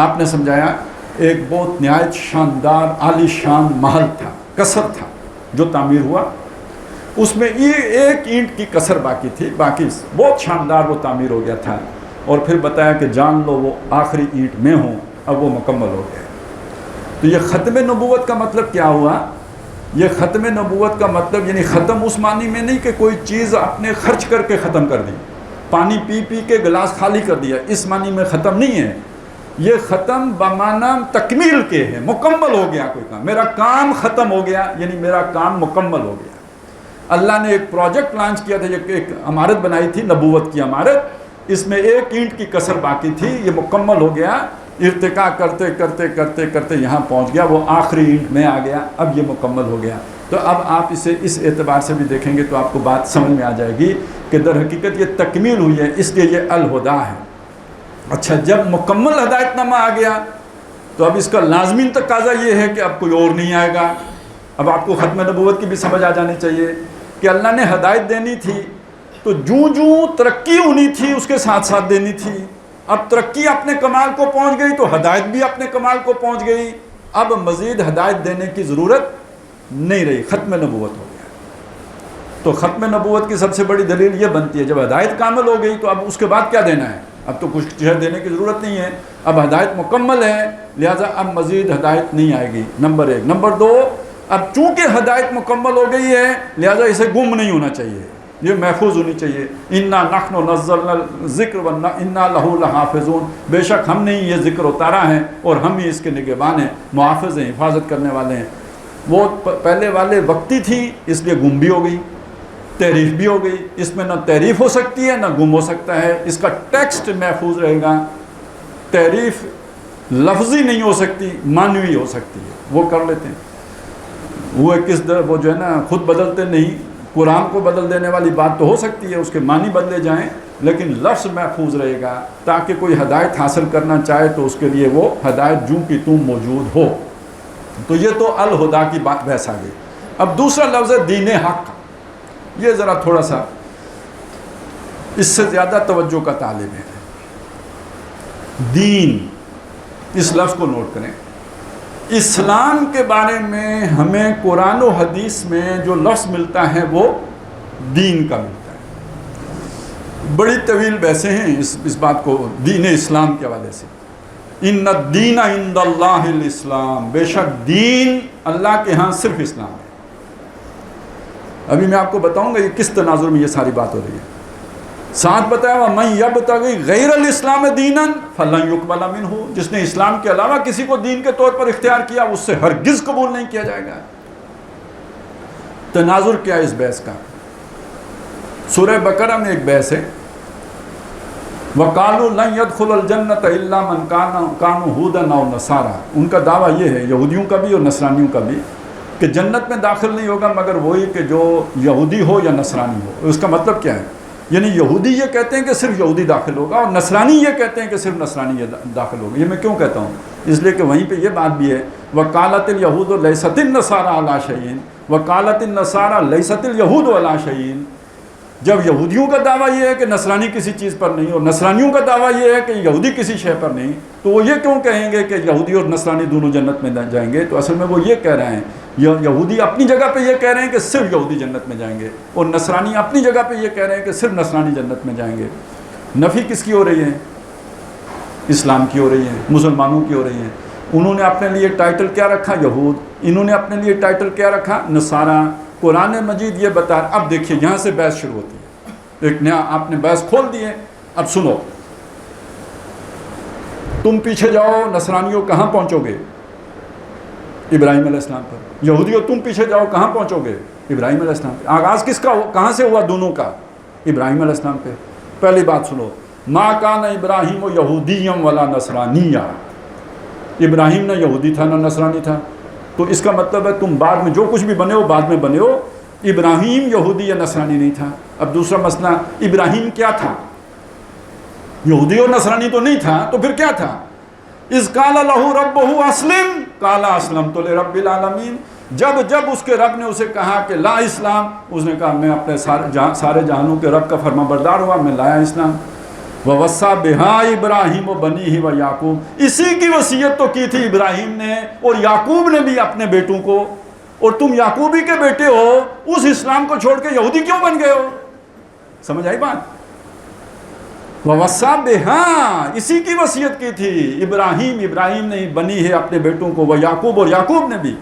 آپ نے سمجھایا ایک بہت نہایت شاندار عالی شان محل تھا، قصر تھا جو تعمیر ہوا. اس میں ایک اینٹ کی کسر باقی تھی، باقی بہت شاندار وہ تعمیر ہو گیا تھا. اور پھر بتایا کہ جان لو وہ آخری اینٹ میں ہوں، اب وہ مکمل ہو گیا. تو یہ ختم نبوت کا مطلب کیا ہوا؟ یہ ختم نبوت کا مطلب یعنی ختم اس معنی میں نہیں کہ کوئی چیز آپ نے خرچ کر کے ختم کر دی، پانی پی پی کے گلاس خالی کر دیا، اس معنی میں ختم نہیں ہے. یہ ختم بمعنی تکمیل کے ہے، مکمل ہو گیا کوئی کام، میرا کام ختم ہو گیا، یعنی میرا کام مکمل ہو گیا. اللہ نے ایک پروجیکٹ لانچ کیا تھا، ایک عمارت بنائی تھی، نبوت کی عمارت، اس میں ایک اینٹ کی کسر باقی تھی، یہ مکمل ہو گیا. ارتقاء کرتے کرتے کرتے کرتے یہاں پہنچ گیا، وہ آخری اینٹ میں آ گیا، اب یہ مکمل ہو گیا. تو اب آپ اسے اس اعتبار سے بھی دیکھیں گے تو آپ کو بات سمجھ میں آ جائے گی کہ در حقیقت یہ تکمیل ہوئی ہے، اس لیے یہ الہدا ہے۔ اچھا، جب مکمل ہدایت نامہ آ گیا تو اب اس کا لازمی تقاضا یہ ہے کہ اب کوئی اور نہیں آئے گا۔ اب آپ کو ختم نبوت کی بھی سمجھ آ جانی چاہیے کہ اللہ نے ہدایت دینی تھی تو جوں ترقی ہونی تھی اس کے ساتھ ساتھ دینی تھی۔ اب ترقی اپنے کمال کو پہنچ گئی تو ہدایت بھی اپنے کمال کو پہنچ گئی، اب مزید ہدایت دینے کی ضرورت نہیں رہی، ختم نبوت ہو گیا۔ تو ختم نبوت کی سب سے بڑی دلیل یہ بنتی ہے جب ہدایت کامل ہو گئی تو اب اس کے بعد کیا دینا ہے؟ اب تو کچھ چیز دینے کی ضرورت نہیں ہے، اب ہدایت مکمل ہے، لہٰذا اب مزید ہدایت نہیں آئے گی، نمبر ایک۔ نمبر دو، اب چونکہ ہدایت مکمل ہو گئی ہے لہٰذا اسے گم نہیں ہونا چاہیے، یہ محفوظ ہونی چاہیے۔ اِنَّا نَحْنُ نَزَّلْنَا الذِّكْرَ وَإِنَّا لَهُ لَحَافِظُونَ، بے شک ہم نے ہی یہ ذکر اتارا ہے اور ہم ہی اس کے نگہبان ہیں، محافظ ہیں، حفاظت کرنے والے ہیں۔ وہ پہلے والے وقتی تھی اس لیے گم بھی ہو گئی، تحریف بھی ہو گئی، اس میں نہ تحریف ہو سکتی ہے نہ گم ہو سکتا ہے، اس کا ٹیکسٹ محفوظ رہے گا۔ تحریف لفظی نہیں ہو سکتی، معنوی ہو سکتی ہے، وہ کر لیتے ہیں۔ وہ وہ جو ہے نا خود بدلتے نہیں، قرآن کو بدل دینے والی بات تو ہو سکتی ہے، اس کے معنی بدلے جائیں لیکن لفظ محفوظ رہے گا تاکہ کوئی ہدایت حاصل کرنا چاہے تو اس کے لیے وہ ہدایت جوں کی توں موجود ہو۔ تو یہ تو الہدا کی بات بحث آ گئی۔ اب دوسرا لفظ ہے دین حق، یہ ذرا تھوڑا سا اس سے زیادہ توجہ کا طالب ہے۔ دین، اس لفظ کو نوٹ کریں۔ اسلام کے بارے میں ہمیں قرآن و حدیث میں جو لفظ ملتا ہے وہ دین کا ملتا ہے۔ بڑی طویل بحثیں ہیں اس بات کو دین اسلام کے حوالے سے۔ ان الدین عند اللہ الاسلام، بے شک دین اللہ کے ہاں صرف اسلام ہے۔ ابھی میں آپ کو بتاؤں گا یہ کس تناظر میں یہ ساری بات ہو رہی ہے۔ ساتھ بتایا وَمَن يَبْتَغِ غَيْرَ الْإِسْلَامِ دِينًا فَلَن يُقْبَلَ مِنْهُ، جس نے اسلام کے علاوہ کسی کو دین کے طور پر اختیار کیا اس سے ہرگز قبول نہیں کیا جائے گا۔ تناظر کیا ہے اس بحث کا؟ سورہ بقرہ میں ایک بحث ہے، وَقَالُوا لَن يَدْخُلَ الْجَنَّةَ إِلَّا مَنْ كَانُوا هُودًا أَوْ نَصَارَىٰ، ان کا دعویٰ یہ ہے، یہودیوں کا بھی اور نصرانیوں کا بھی، کہ جنت میں داخل نہیں ہوگا مگر وہی کہ جو یہودی ہو یا نصرانی ہو۔ اس کا مطلب کیا ہے؟ یعنی یہودی یہ کہتے ہیں کہ صرف یہودی داخل ہوگا اور نصرانی یہ کہتے ہیں کہ صرف نصرانی داخل ہوگا۔ یہ میں کیوں کہتا ہوں؟ اس لیے کہ وہیں پہ یہ بات بھی ہے، وَقَالَتِ الْيَهُودُ لَيْسَتِ النَّصَارَىٰ عَلَىٰ شَيْءٍ وَقَالَتِ النَّصَارَىٰ لَيْسَتِ الْيَهُودُ عَلَىٰ شَيْءٍ۔ جب یہودیوں کا دعویٰ یہ ہے کہ نصرانی کسی چیز پر نہیں اور نصرانیوں کا دعویٰ یہ ہے کہ یہودی کسی شے پر نہیں، تو وہ یہ کیوں کہیں گے کہ یہودی اور نصرانی دونوں جنت میں جائیں گے؟ تو اصل میں وہ یہ کہہ رہے ہیں، یہودی اپنی جگہ پہ یہ کہہ رہے ہیں کہ صرف یہودی جنت میں جائیں گے اور نصرانی اپنی جگہ پہ یہ کہہ رہے ہیں کہ صرف نصرانی جنت میں جائیں گے۔ نفی کس کی ہو رہی ہے؟ اسلام کی ہو رہی ہے، مسلمانوں کی ہو رہی ہے۔ انہوں نے اپنے لیے ٹائٹل کیا رکھا؟ یہود۔ انہوں نے اپنے لیے ٹائٹل کیا رکھا؟ نصارہ۔ قرآن مجید یہ بتا، اب دیکھیے یہاں سے بحث شروع ہوتی ہے، ایک نیا آپ نے بحث کھول دی ہے۔ اب سنو، تم پیچھے جاؤ، نصرانیوں کہاں پہنچو گے؟ ابراہیم علیہ السلام پر۔ یہودیوں تم پیچھے جاؤ، کہاں پہنچو گے؟ ابراہیم علیہ السلام پہ۔ آغاز کس کا کہاں سے ہوا دونوں کا؟ ابراہیم علیہ السلام پہ۔ پہلی بات سنو، ما کان ابراہیم یہودیم ولا نصرانیہ، ابراہیم نہ یہودی تھا نہ نصرانی تھا۔ تو اس کا مطلب ہے تم بعد میں جو کچھ بھی بنے ہو بعد میں بنے ہو، ابراہیم یہودی یا نصرانی نہیں تھا۔ اب دوسرا مسئلہ، ابراہیم کیا تھا؟ یہودی اور نصرانی تو نہیں تھا، تو پھر کیا تھا؟ اذ قال لہ ربہ اسلم قال اسلمت لرب العالمین، جب اس کے رب نے اسے کہا کہ لا اسلام، اس نے کہا میں اپنے سارے جہانوں کے رب کا فرما بردار ہوا، میں لایا اسلام۔ وَوَصَّى بِهَا إِبْرَاهِيمُ وَبَنِيهِ وَيَعْقُوبُ، اسی کی وصیت تو کی تھی ابراہیم نے اور یعقوب نے بھی اپنے بیٹوں کو، اور تم یعقوبی کے بیٹے ہو، اس اسلام کو چھوڑ کے یہودی کیوں بن گئے ہو؟ سمجھ آئی بات؟ وَوَصَّى بِهَا، اسی کی وصیت کی تھی ابراہیم نے بنی ہے اپنے بیٹوں کو، وہ یعقوب اور یعقوب نے بھی۔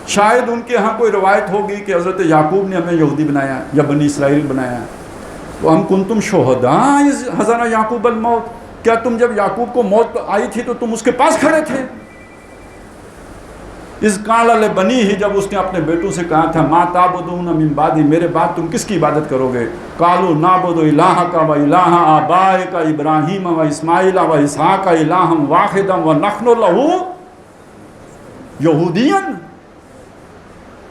شاید ان کے ہاں کوئی روایت ہوگی کہ حضرت یعقوب نے ہمیں یہودی بنایا یا بنی اسرائیل بنایا۔ وَأَمْ كُنْتُمْ شُهَدَاءَ إِذْ حَضَرَ يَعْقُوبَ الْمَوْتُ، کیا تم جب یعقوب کو موت آئی تھی تو تم اس کے پاس کھڑے تھے؟ اِذْ قَالَ لِبَنِيهِ، جب اس نے اپنے بیٹوں سے کہا تھا مَا تَعْبُدُونَ مِن بَعْدِي، میرے بعد تم کس کی عبادت کرو گے؟ قَالُوا نَعْبُدُ إِلَٰهَكَ وَإِلَٰهَ آبَائِكَ إِبْرَاهِيمَ وَإِسْمَاعِيلَ وَإِسْحَاقَ إِلَٰهًا وَاحِدًا وَنَحْنُ لَهُ يَهُودِيًّا۔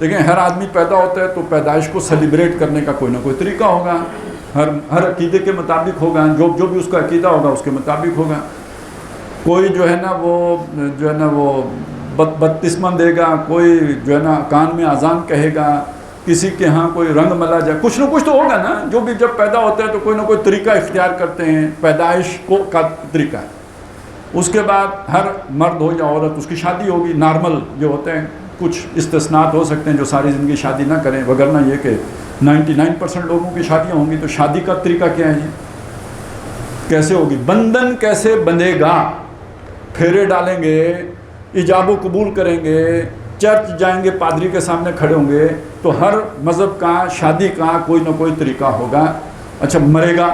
دیکھیں ہر آدمی پیدا ہوتا ہے تو پیدائش کو سیلیبریٹ کرنے کا کوئی نہ کوئی طریقہ ہوگا، ہر عقیدے کے مطابق ہوگا، جو بھی اس کا عقیدہ ہوگا اس کے مطابق ہوگا. کوئی جو ہے نا وہ بپتسمہ دے گا، کوئی جو ہے نا کان میں اذان کہے گا، کسی کے ہاں کوئی رنگ ملا جائے، کچھ نہ کچھ تو ہوگا نا. جو بھی جب پیدا ہوتا ہے تو کوئی نہ کوئی طریقہ اختیار کرتے ہیں، پیدائش کا طریقہ ہے. اس کے بعد ہر مرد ہو یا عورت اس کی شادی ہوگی. نارمل جو ہوتے ہیں، کچھ استثناءات ہو سکتے ہیں جو ساری زندگی شادی نہ کریں، وگرنہ یہ کہ 99% لوگوں کی شادیاں ہوں گی. تو شادی کا طریقہ کیا ہے جی؟ کیسے ہوگی؟ بندھن کیسے بندھے گا؟ پھیرے ڈالیں گے، ایجاب و قبول کریں گے، چرچ جائیں گے، پادری کے سامنے کھڑے ہوں گے. تو ہر مذہب کا شادی کا کوئی نہ کوئی طریقہ ہوگا. اچھا مرے گا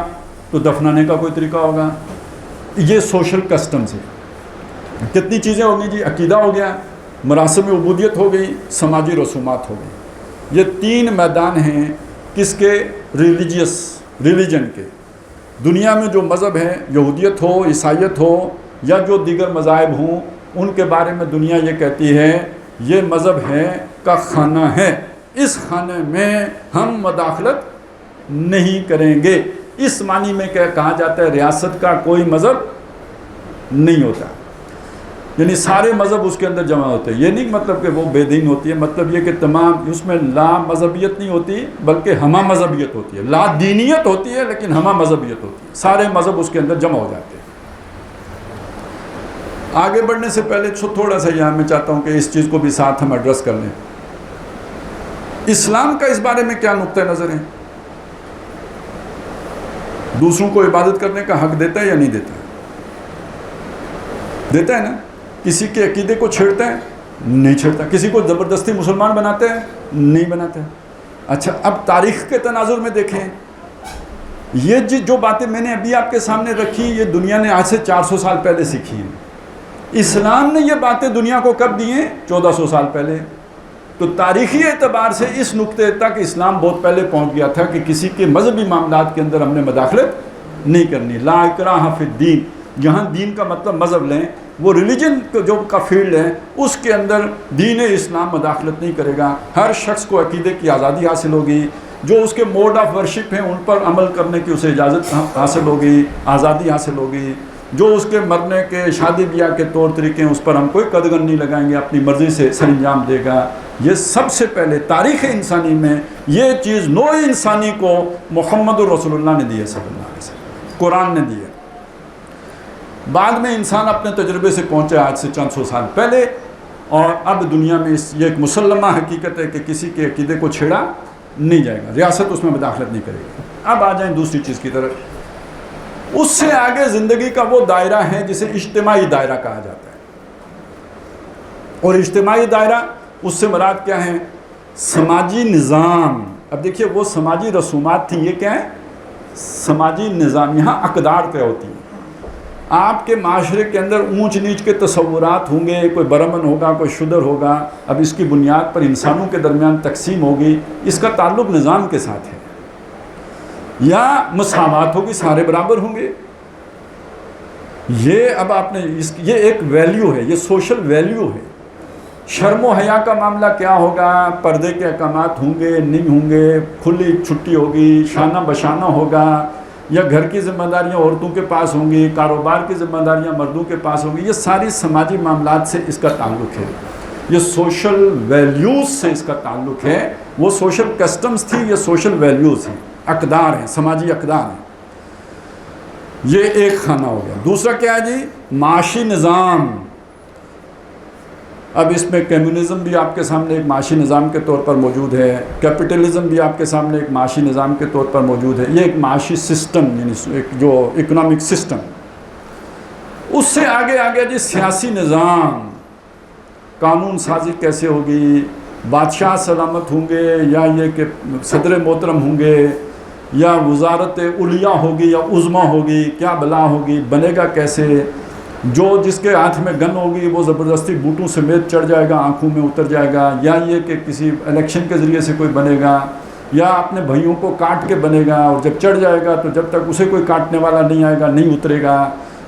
تو دفنانے کا کوئی طریقہ ہوگا. یہ سوشل کسٹمز ہے. کتنی چیزیں ہوگی جی؟ عقیدہ ہو گیا، مراسم عبودیت ہو گئی، سماجی رسومات ہو گئی. یہ 3 میدان ہیں کس کے؟ ریلیجن کے. دنیا میں جو مذہب ہے، یہودیت ہو، عیسائیت ہو یا جو دیگر مذاہب ہوں، ان کے بارے میں دنیا یہ کہتی ہے یہ مذہب ہے کا خانہ ہے، اس خانے میں ہم مداخلت نہیں کریں گے. اس معنی میں کہا جاتا ہے ریاست کا کوئی مذہب نہیں ہوتا، یعنی سارے مذہب اس کے اندر جمع ہوتے ہیں. یہ نہیں مطلب کہ وہ بے دین ہوتی ہے، مطلب یہ کہ تمام اس میں لا مذہبیت نہیں ہوتی بلکہ ہمہ مذہبیت ہوتی ہے. لا دینیت ہوتی ہے لیکن ہمہ مذہبیت ہوتی ہے. سارے مذہب اس کے اندر جمع ہو جاتے ہیں. آگے بڑھنے سے پہلے تھوڑا سا یہاں میں چاہتا ہوں کہ اس چیز کو بھی ساتھ ہم ایڈریس کر لیں. اسلام کا اس بارے میں کیا نقطہ نظر ہے؟ دوسروں کو عبادت کرنے کا حق دیتا ہے یا نہیں دیتا ہے؟ دیتا ہے نا. کسی کے عقیدے کو چھیڑتا ہے؟ نہیں چھیڑتا. کسی کو زبردستی مسلمان بناتا ہے؟ نہیں بناتا ہے. اچھا اب تاریخ کے تناظر میں دیکھیں، یہ جو باتیں میں نے ابھی آپ کے سامنے رکھی یہ دنیا نے آج سے 400 سال پہلے سیکھی ہیں. اسلام نے یہ باتیں دنیا کو کب دی ہیں؟ 1400 سال پہلے. تو تاریخی اعتبار سے اس نقطے تک اسلام بہت پہلے پہنچ گیا تھا کہ کسی کے مذہبی معاملات کے اندر ہم نے مداخلت نہیں کرنی. لا اکراہ فی الدین، یہاں دین کا مطلب مذہب لیں، وہ ریلیجن جو کا فیلڈ ہے اس کے اندر دین اسلام مداخلت نہیں کرے گا. ہر شخص کو عقیدے کی آزادی حاصل ہوگی، جو اس کے موڈ آف ورشپ ہیں ان پر عمل کرنے کی اسے اجازت حاصل ہوگی، آزادی حاصل ہوگی. جو اس کے مرنے کے شادی بیاہ کے طور طریقے ہیں اس پر ہم کوئی قدغن نہیں لگائیں گے، اپنی مرضی سے سر انجام دے گا. یہ سب سے پہلے تاریخ انسانی میں یہ چیز نوع انسانی کو محمد رسول اللہ نے دی ہے، صلی اللہ علیہ وسلم، قرآن نے دی ہے. بعد میں انسان اپنے تجربے سے پہنچا آج سے چند سو سال پہلے، اور اب دنیا میں یہ ایک مسلمہ حقیقت ہے کہ کسی کے عقیدے کو چھیڑا نہیں جائے گا، ریاست اس میں مداخلت نہیں کرے گی. اب آ جائیں دوسری چیز کی طرف. اس سے آگے زندگی کا وہ دائرہ ہے جسے اجتماعی دائرہ کہا جاتا ہے. اور اجتماعی دائرہ اس سے مراد کیا ہے؟ سماجی نظام. اب دیکھیے وہ سماجی رسومات تھیں، یہ کیا ہے؟ سماجی نظام. یہاں اقدار طے ہوتی ہیں. آپ کے معاشرے کے اندر اونچ نیچ کے تصورات ہوں گے، کوئی برہمن ہوگا، کوئی شودر ہوگا. اب اس کی بنیاد پر انسانوں کے درمیان تقسیم ہوگی. اس کا تعلق نظام کے ساتھ ہے. یا مساوات ہوگی، سارے برابر ہوں گے. یہ اب آپ نے یہ ایک ویلیو ہے، یہ سوشل ویلیو ہے. شرم و حیا کا معاملہ کیا ہوگا؟ پردے کے احکامات ہوں گے نہیں ہوں گے، کھلی چھٹی ہوگی، شانہ بشانہ ہوگا، یا گھر کی ذمہ داریاں عورتوں کے پاس ہوں گی، کاروبار کی ذمہ داریاں مردوں کے پاس ہوں گی. یہ ساری سماجی معاملات سے اس کا تعلق ہے. یہ سوشل ویلیوز سے اس کا تعلق ہے. وہ سوشل کسٹمز تھی، یہ سوشل ویلیوز ہیں، اقدار ہیں، سماجی اقدار ہیں. یہ ایک خانہ ہو گیا. دوسرا کیا ہے جی؟ معاشی نظام. اب اس میں کمیونزم بھی آپ کے سامنے ایک معاشی نظام کے طور پر موجود ہے، کیپٹلزم بھی آپ کے سامنے ایک معاشی نظام کے طور پر موجود ہے. یہ ایک معاشی سسٹم، یعنی ایک جو اکنامک سسٹم. اس سے آگے جی سیاسی نظام. قانون سازی کیسے ہوگی؟ بادشاہ سلامت ہوں گے، یا یہ کہ صدر محترم ہوں گے، یا وزارت علیہ ہوگی یا عظمیٰ ہوگی، کیا بلا ہوگی، بنے گا کیسے؟ جو جس کے ہاتھ میں گن ہوگی وہ زبردستی بوٹوں سمیت چڑھ جائے گا، آنکھوں میں اتر جائے گا، یا یہ کہ کسی الیکشن کے ذریعے سے کوئی بنے گا، یا اپنے بھائیوں کو کاٹ کے بنے گا، اور جب چڑھ جائے گا تو جب تک اسے کوئی کاٹنے والا نہیں آئے گا نہیں اترے گا.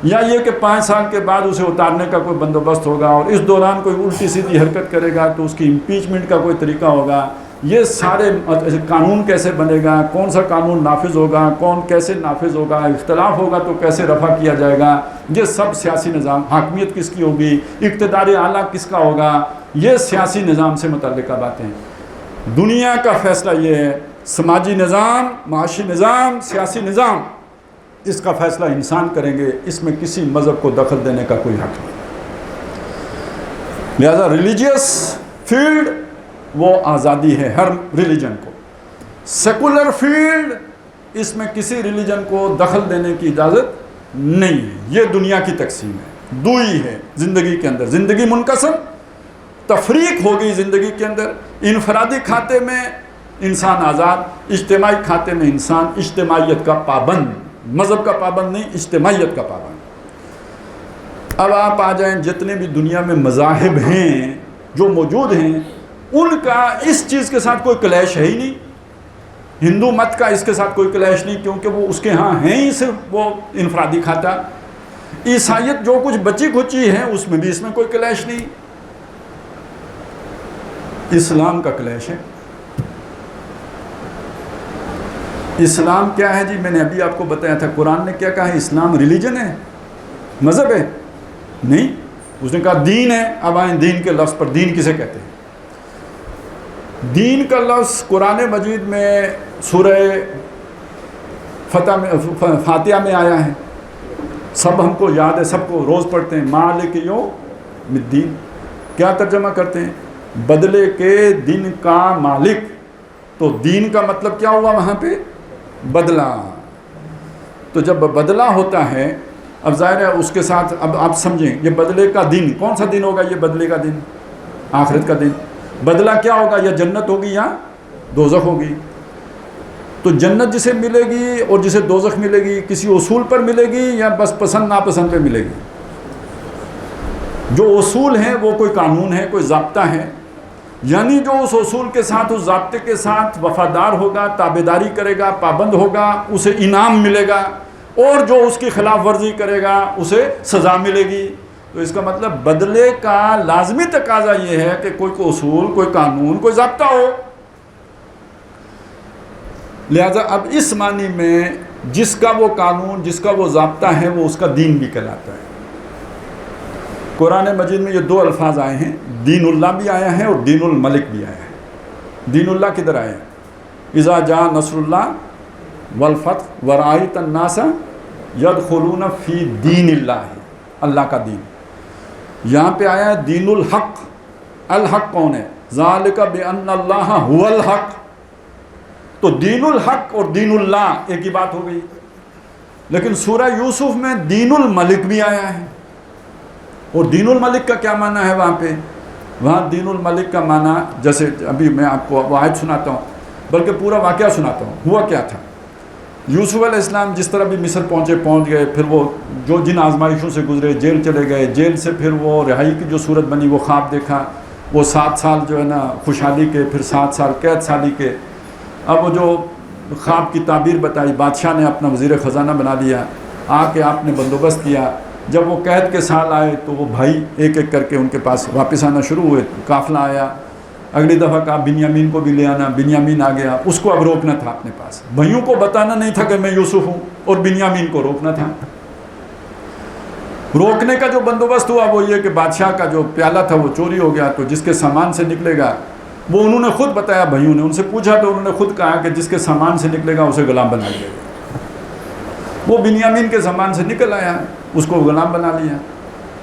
یا یہ کہ 5 سال کے بعد اسے اتارنے کا کوئی بندوبست ہوگا اور اس دوران کوئی الٹی سیدھی حرکت کرے گا تو اس کی امپیچمنٹ کا کوئی طریقہ ہوگا. یہ سارے قانون کیسے بنے گا, کون سا قانون نافذ ہوگا, کون کیسے نافذ ہوگا, اختلاف ہوگا تو کیسے رفع کیا جائے گا, یہ سب سیاسی نظام, حاکمیت کس کی ہوگی, اقتدار اعلیٰ کس کا ہوگا, یہ سیاسی نظام سے متعلقہ باتیں. دنیا کا فیصلہ یہ ہے, سماجی نظام, معاشی نظام, سیاسی نظام, اس کا فیصلہ انسان کریں گے, اس میں کسی مذہب کو دخل دینے کا کوئی حق نہیں. لہذا ریلیجیس فیلڈ وہ آزادی ہے ہر ریلیجن کو. سیکولر فیلڈ, اس میں کسی ریلیجن کو دخل دینے کی اجازت نہیں ہے. یہ دنیا کی تقسیم ہے, دوئی ہے زندگی کے اندر. زندگی منقسم, تفریق ہو گئی زندگی کے اندر. انفرادی کھاتے میں انسان آزاد, اجتماعی کھاتے میں انسان اجتماعیت کا پابند, مذہب کا پابند نہیں, اجتماعیت کا پابند. اب آپ آ جائیں, جتنے بھی دنیا میں مذاہب ہیں جو موجود ہیں, ان کا اس چیز کے ساتھ کوئی کلیش ہے ہی نہیں. ہندو مت کا اس کے ساتھ کوئی کلیش نہیں, کیونکہ وہ اس کے ہاں ہیں ہی صرف وہ انفرادی کھاتا. عیسائیت جو کچھ بچی کھچی ہے اس میں بھی اس میں کوئی کلیش نہیں. اسلام کا کلیش ہے. اسلام کیا ہے جی؟ میں نے ابھی آپ کو بتایا تھا, قرآن نے کیا کہا ہے؟ اسلام ریلیجن ہے, مذہب ہے نہیں. اس نے کہا دین ہے. اب آئیں دین کے لفظ پر. دین کسے کہتے ہیں؟ دین کا لفظ قرآن مجید میں سورہ فاتحہ میں آیا ہے. سب ہم کو یاد ہے, سب کو روز پڑھتے ہیں. مالک یوم الدین. کیا ترجمہ کرتے ہیں؟ بدلے کے دن کا مالک. تو دین کا مطلب کیا ہوا وہاں پہ؟ بدلہ. تو جب بدلہ ہوتا ہے, اب ظاہر ہے اس کے ساتھ, اب آپ سمجھیں, یہ بدلے کا دن کون سا دن ہوگا؟ یہ بدلے کا دن آخرت کا دن. بدلہ کیا ہوگا؟ یا جنت ہوگی یا دوزخ ہوگی. تو جنت جسے ملے گی اور جسے دوزخ ملے گی, کسی اصول پر ملے گی یا بس پسند ناپسند پہ ملے گی؟ جو اصول ہیں وہ کوئی قانون ہے, کوئی ضابطہ ہے. یعنی جو اس اصول کے ساتھ, اس ضابطے کے ساتھ وفادار ہوگا, تابعداری کرے گا, پابند ہوگا, اسے انعام ملے گا. اور جو اس کی خلاف ورزی کرے گا اسے سزا ملے گی. تو اس کا مطلب بدلے کا لازمی تقاضا یہ ہے کہ کوئی اصول, کوئی قانون, کوئی ضابطہ ہو. لہذا اب اس معنی میں جس کا وہ قانون, جس کا وہ ضابطہ ہے, وہ اس کا دین بھی کہلاتا ہے. قرآن مجید میں یہ 2 الفاظ آئے ہیں, دین اللہ بھی آیا ہے اور دین الملک بھی آیا ہے. دین اللہ کدھر آیا ہے؟ اذا جاء نصر اللہ والفتح ورأیت الناس یدخلون فی دین اللہ. اللہ کا دین. یہاں پہ آیا ہے دین الحق. الحق کون ہے؟ ذالک بان اللہ هو الحق. تو دین الحق اور دین اللہ ایک ہی بات ہو گئی. لیکن سورہ یوسف میں دین الملک بھی آیا ہے. اور دین الملک کا کیا معنی ہے وہاں پہ؟ وہاں دین الملک کا معنی, جیسے ابھی میں آپ کو آیت سناتا ہوں, بلکہ پورا واقعہ سناتا ہوں. ہوا کیا تھا؟ یوسف علیہ السلام جس طرح بھی مصر پہنچ گئے, پھر وہ جو جن آزمائشوں سے گزرے, جیل چلے گئے, جیل سے پھر وہ رہائی کی جو صورت بنی, وہ خواب دیکھا, وہ 7 سال جو ہے نا خوشحالی کے, پھر 7 سال قید سالی کے. اب وہ جو خواب کی تعبیر بتائی, بادشاہ نے اپنا وزیر خزانہ بنا لیا, آ کے آپ نے بندوبست کیا. جب وہ قید کے سال آئے تو وہ بھائی ایک ایک کر کے ان کے پاس واپس آنا شروع ہوئے. قافلہ آیا, اگلی دفعہ کہا بنیامین کو بھی لے آنا, بنیامین آ گیا. اس کو اب روکنا تھا اپنے پاس. بھائیوں کو بتانا نہیں تھا کہ میں یوسف ہوں, اور بنیامین کو روکنا تھا. روکنے کا جو بندوبست ہوا وہ یہ کہ بادشاہ کا جو پیالہ تھا وہ چوری ہو گیا, تو جس کے سامان سے نکلے گا وہ انہوں نے خود بتایا, بھائیوں نے ان سے پوچھا تو انہوں نے خود کہا کہ جس کے سامان سے نکلے گا اسے غلام بنا لیا گا. وہ بنیامین کے سامان سے نکل آیا, اس کو غلام بنا لیا.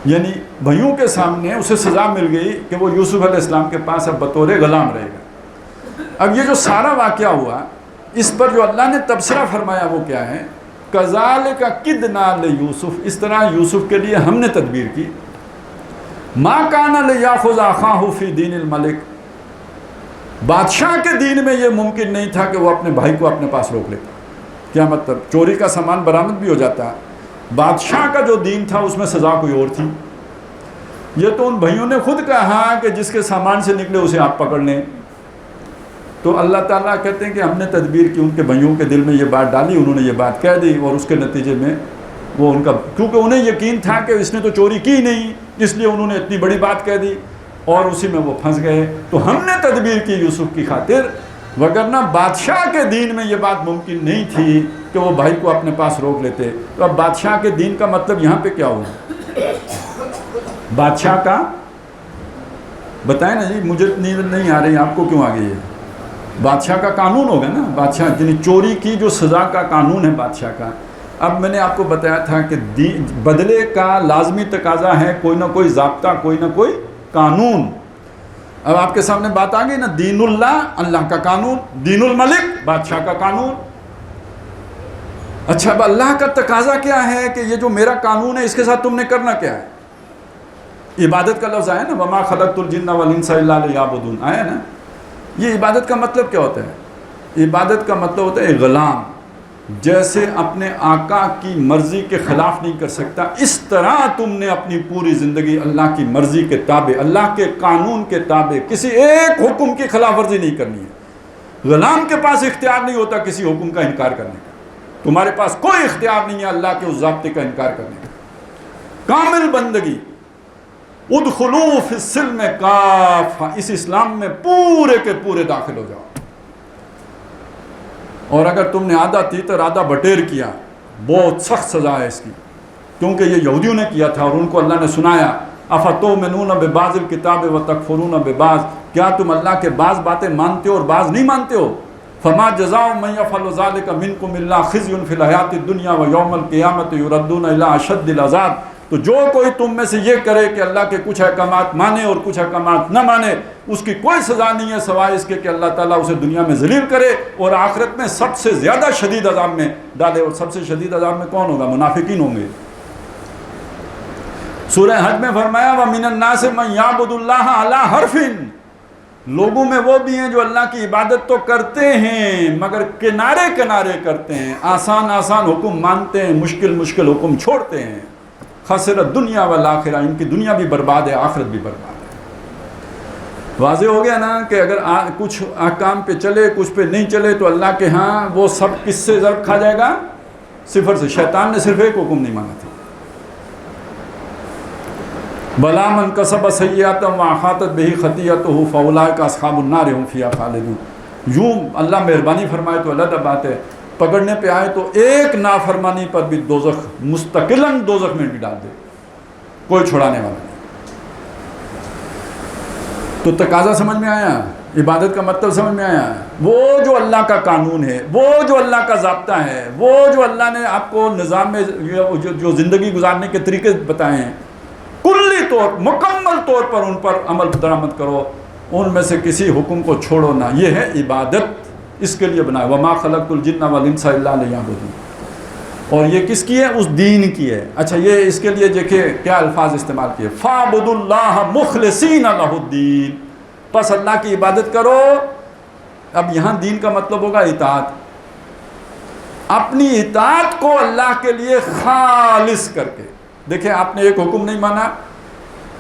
یعنی بھائیوں کے سامنے اسے سزا مل گئی کہ وہ یوسف علیہ السلام کے پاس اب بطور غلام رہے گا. اب یہ جو سارا واقعہ ہوا, اس پر جو اللہ نے تبصرہ فرمایا وہ کیا ہے؟ کذالک کدنا لیوسف, اس طرح یوسف کے لیے ہم نے تدبیر کی. ما کان لیاخذ اخاہ فی دین الملک, بادشاہ کے دین میں یہ ممکن نہیں تھا کہ وہ اپنے بھائی کو اپنے پاس روک لیتا. کیا مطلب؟ چوری کا سامان برآمد بھی ہو جاتا. بادشاہ کا جو دین تھا اس میں سزا کوئی اور تھی. یہ تو ان بھائیوں نے خود کہا کہ جس کے سامان سے نکلے اسے آپ پکڑ لیں. تو اللہ تعالیٰ کہتے ہیں کہ ہم نے تدبیر کی, ان کے بھائیوں کے دل میں یہ بات ڈالی, انہوں نے یہ بات کہہ دی, اور اس کے نتیجے میں وہ ان کا، کیونکہ انہیں یقین تھا کہ اس نے تو چوری کی نہیں، اس لیے انہوں نے اتنی بڑی بات کہہ دی اور اسی میں وہ پھنس گئے. تو ہم نے تدبیر کی یوسف کی خاطر، وگرنہ بادشاہ کے دین میں یہ بات ممکن نہیں تھی کہ وہ بھائی کو اپنے پاس روک لیتے. تو اب بادشاہ کے دین کا مطلب یہاں پہ کیا ہوا؟ بادشاہ کا بتائیں نا جی، مجھے نیند نہیں آ رہی، آپ کو کیوں آ گئی ہے؟ بادشاہ کا قانون ہوگا نا، بادشاہ یعنی چوری کی جو سزا کا قانون ہے بادشاہ کا. اب میں نے آپ کو بتایا تھا کہ بدلے کا لازمی تقاضا ہے کوئی نہ کوئی ضابطہ، کوئی نہ کوئی قانون. اب آپ کے سامنے بات آ گئی نا، دین اللہ اللہ کا قانون، دین الملک بادشاہ کا قانون. اچھا اب اللہ کا تقاضا کیا ہے کہ یہ جو میرا قانون ہے اس کے ساتھ تم نے کرنا کیا ہے؟ عبادت کا لفظ آیا نا، وما خلقت الجن والانس الا لیعبدون، آیا نا. یہ عبادت کا مطلب کیا ہوتا ہے؟ عبادت کا مطلب ہوتا ہے غلام جیسے اپنے آقا کی مرضی کے خلاف نہیں کر سکتا، اس طرح تم نے اپنی پوری زندگی اللہ کی مرضی کے تابع، اللہ کے قانون کے تابع، کسی ایک حکم کی خلاف ورزی نہیں کرنی ہے. غلام کے پاس اختیار نہیں ہوتا کسی حکم کا انکار کرنے کا. تمہارے پاس کوئی اختیار نہیں ہے اللہ کے اس ضابطے کا انکار کرنے کا. کامل بندگی، ادخلوا فی السلم کافہ، اس اسلام میں پورے کے پورے داخل ہو جاؤ. اور اگر تم نے آدھا تیتر آدھا بٹیر کیا، بہت سخت سزا ہے اس کی، کیونکہ یہ یہودیوں نے کیا تھا اور ان کو اللہ نے سنایا افتؤمنون ببعض الکتاب وتکفرون ببعض، کیا تم اللہ کے بعض باتیں مانتے ہو اور بعض نہیں مانتے ہو؟ فما جزاء من يفعل ذلك منكم الا خزي في الحیاۃ الدنیا ویوم القیامۃ یردون الی اشد العذاب. تو جو کوئی تم میں سے یہ کرے کہ اللہ کے کچھ احکامات مانے اور کچھ احکامات نہ مانے، اس کی کوئی سزا نہیں ہے سوائے اس کے کہ اللہ تعالیٰ اسے دنیا میں ذلیل کرے اور آخرت میں سب سے زیادہ شدید عذاب میں ڈالے. اور سب سے شدید عذاب میں کون ہوگا؟ منافقین ہوں گے. سورہ حج میں فرمایا وَمِنَ النَّاسِ مَن يَعْبُدُ اللَّهَ عَلَىٰ حَرْفٍ، لوگوں میں وہ بھی ہیں جو اللہ کی عبادت تو کرتے ہیں مگر کنارے کنارے کرتے ہیں، آسان آسان حکم مانتے ہیں، مشکل مشکل حکم چھوڑتے ہیں. خسرت دنیا والآخرہ، ان کی دنیا بھی برباد ہے، آخرت بھی برباد ہے. واضح ہو گیا نا کہ اگر کچھ احکام پہ چلے کچھ پہ نہیں چلے تو اللہ کے ہاں وہ سب کس سے ضرب کھا جائے گا؟ صفر سے. شیطان نے صرف ایک حکم نہیں مانا تھا، بلا من کسب سیئۃ واحاطت بہ خطیئتہ فاولئک اصحاب النار هم فیہا خالدون. یوں اللہ مہربانی فرمائے تو علیحدہ بات ہے، پکڑنے پہ آئے تو ایک نافرمانی پر بھی دوزخ مستقلاً دوزخ میں بھی ڈال دے، کوئی چھڑانے والا نہیں. تو تقاضا سمجھ میں آیا؟ عبادت کا مطلب سمجھ میں آیا؟ وہ جو اللہ کا قانون ہے، وہ جو اللہ کا ضابطہ ہے، وہ جو اللہ نے آپ کو نظام میں جو زندگی گزارنے کے طریقے بتائے ہیں، کلی طور مکمل طور پر ان پر عمل درآمد کرو، ان میں سے کسی حکم کو چھوڑو نہ. یہ ہے عبادت، اس کے لیے بنایا وما خلقت الجن والانس الا لیعبدون. اور یہ کس کی ہے؟ اس دین کی ہے. اچھا یہ اس کے لیے دیکھیں کیا الفاظ استعمال کیے، فاعبدوا اللہ مخلصین لہ الدین، پس اللہ کی عبادت کرو. اب یہاں دین کا مطلب ہوگا اطاعت، اپنی اطاعت کو اللہ کے لیے خالص کر کے. دیکھیں آپ نے ایک حکم نہیں مانا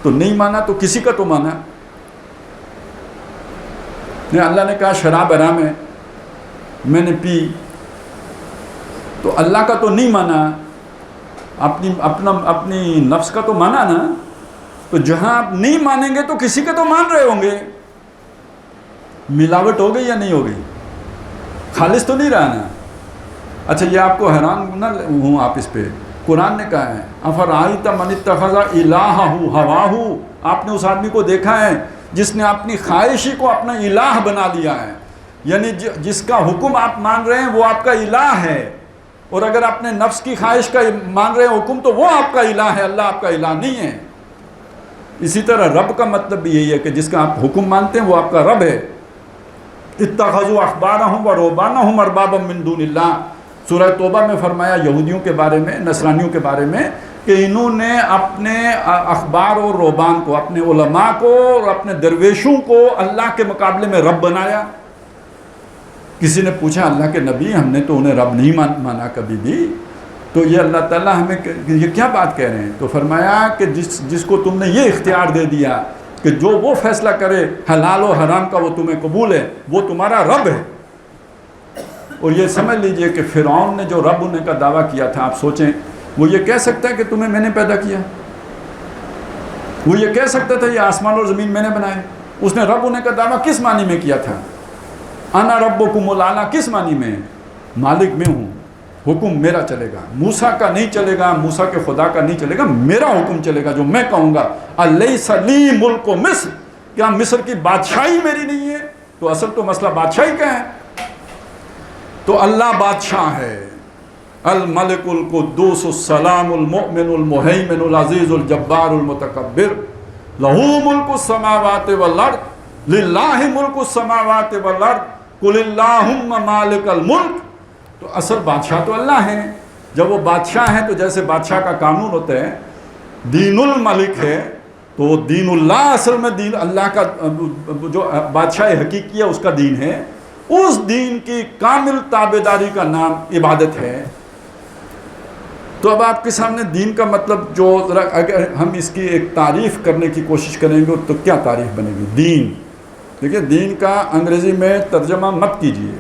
تو نہیں مانا تو کسی کا تو مانا. اللہ نے کہا شراب حرام ہے، میں نے پی تو اللہ کا تو نہیں مانا، اپنی نفس کا تو مانا نا. تو جہاں آپ نہیں مانیں گے تو کسی کا تو مان رہے ہوں گے. ملاوٹ ہو گئی یا نہیں ہو گئی؟ خالص تو نہیں رہا نا. اچھا یہ آپ کو حیران نہ ہوں آپ اس پہ، قرآن نے کہا ہے افرأیت من اتخذ الہہ ہواہ، آپ نے اس آدمی کو دیکھا ہے جس نے اپنی خواہشی کو اپنا الہ بنا لیا ہے. یعنی جس کا حکم آپ مان رہے ہیں وہ آپ کا الہ ہے، اور اگر اپنے نفس کی خواہش کا مان رہے ہیں حکم تو وہ آپ کا الہ ہے، اللہ آپ کا الہ نہیں ہے. اسی طرح رب کا مطلب بھی یہی ہے کہ جس کا آپ حکم مانتے ہیں وہ آپ کا رب ہے. اتخذوا احبارهم ورهبانهم اربابا من دون اللہ، سورہ توبہ میں فرمایا یہودیوں کے بارے میں، نصرانیوں کے بارے میں کہ انہوں نے اپنے اخبار اور رہبان کو، اپنے علماء کو اور اپنے درویشوں کو اللہ کے مقابلے میں رب بنایا. کسی نے پوچھا اللہ کے نبی ہم نے تو انہیں رب نہیں مانا کبھی بھی، تو یہ اللہ تعالیٰ ہمیں یہ کیا بات کہہ رہے ہیں؟ تو فرمایا کہ جس کو تم نے یہ اختیار دے دیا کہ جو وہ فیصلہ کرے حلال و حرام کا وہ تمہیں قبول ہے، وہ تمہارا رب ہے. اور یہ سمجھ لیجئے کہ فرعون نے جو رب ہونے کا دعویٰ کیا تھا، آپ سوچیں وہ یہ کہہ سکتا ہے کہ تمہیں میں نے پیدا کیا؟ وہ یہ کہہ سکتا تھا یہ آسمان اور زمین میں نے بنائے؟ اس نے رب ہونے کا دعویٰ کس معنی میں کیا تھا؟ انا ربکم الاعلی کس معنی میں؟ مالک میں ہوں، حکم میرا چلے گا، موسیٰ کا نہیں چلے گا، موسیٰ کے خدا کا نہیں چلے گا، میرا حکم چلے گا جو میں کہوں گا۔ الیس لی ملک مصر، کیا مصر کی بادشاہی میری نہیں ہے؟ تو اصل تو مسئلہ بادشاہی کا ہے۔ تو اللہ بادشاہ ہے، الملک القدوس السلام المؤمن المہیمن العزیز الجبار المتکبر، لہ ملک السماوات والارض، للہ ملک السماوات والارض، قل اللہم مالک الملک۔ تو اصل بادشاہ تو اللہ ہے۔ جب وہ بادشاہ ہیں تو جیسے بادشاہ کا قانون ہوتا ہے، دین الملک ہے، تو دین اللہ اصل میں دین اللہ کا جو بادشاہ حقیقی ہے اس کا دین ہے، اس دین کی کامل تابعداری کا نام عبادت ہے۔ تو اب آپ کے سامنے دین کا مطلب جو ذرا اگر ہم اس کی ایک تعریف کرنے کی کوشش کریں گے تو کیا تعریف بنے گی؟ دین، دیکھیے دین کا انگریزی میں ترجمہ مت کیجئے،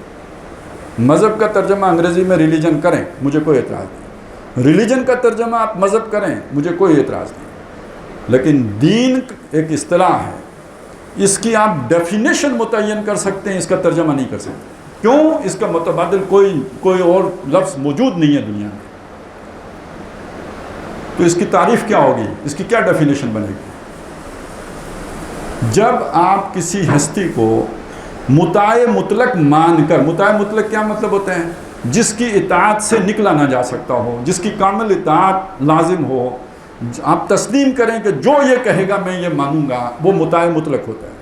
مذہب کا ترجمہ انگریزی میں ریلیجن کریں، مجھے کوئی اعتراض نہیں، ریلیجن کا ترجمہ آپ مذہب کریں، مجھے کوئی اعتراض نہیں، لیکن دین ایک اصطلاح ہے، اس کی آپ ڈیفینیشن متعین کر سکتے ہیں، اس کا ترجمہ نہیں کر سکتے۔ کیوں؟ اس کا متبادل کوئی اور لفظ موجود نہیں ہے دنیا میں۔ تو اس کی تعریف کیا ہوگی؟ اس کی کیا ڈیفینیشن بنے گی؟ جب آپ کسی ہستی کو مطاع مطلق مان کر، مطاع مطلق کیا مطلب ہوتا ہے؟ جس کی اطاعت سے نکلا نہ جا سکتا ہو، جس کی کامل اطاعت لازم ہو، آپ تسلیم کریں کہ جو یہ کہے گا میں یہ مانوں گا، وہ مطاع مطلق ہوتا ہے۔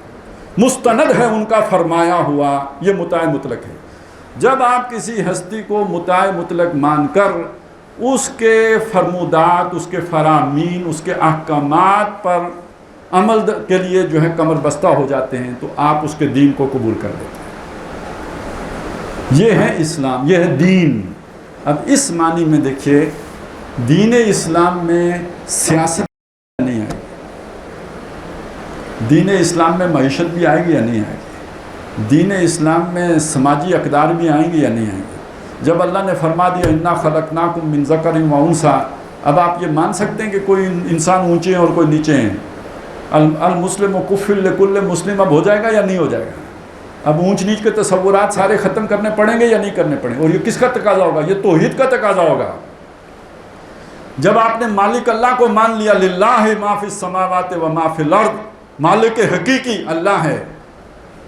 مستند ہے ان کا فرمایا ہوا، یہ مطاع مطلق ہے۔ جب آپ کسی ہستی کو مطاع مطلق مان کر اس کے فرمودات، اس کے فرامین، اس کے احکامات پر عمل کے لیے جو ہے کمر بستہ ہو جاتے ہیں، تو آپ اس کے دین کو قبول کر لیتے ہیں۔ یہ ہے اسلام، یہ ہے دین۔ اب اس معنی میں دیکھیے، دین اسلام میں سیاست نہیں آئے گی، دین اسلام میں معیشت بھی آئے گی یا نہیں آئے گی، دین اسلام میں سماجی اقدار بھی آئیں گے یا نہیں آئیں گے۔ جب اللہ نے فرما دیا انا خلقناکم من ذکر و انثی، اب آپ یہ مان سکتے ہیں کہ کوئی انسان اونچے ہیں اور کوئی نیچے ہیں؟ المسلم کفر لکل مسلم اب ہو جائے گا یا نہیں ہو جائے گا؟ اب اونچ نیچ کے تصورات سارے ختم کرنے پڑیں گے یا نہیں کرنے پڑیں گے؟ اور یہ کس کا تقاضا ہوگا؟ یہ توحید کا تقاضا ہوگا۔ جب آپ نے مالک اللہ کو مان لیا، للہ ما فی السماوات و ما فی الارض، مالک حقیقی اللہ ہے،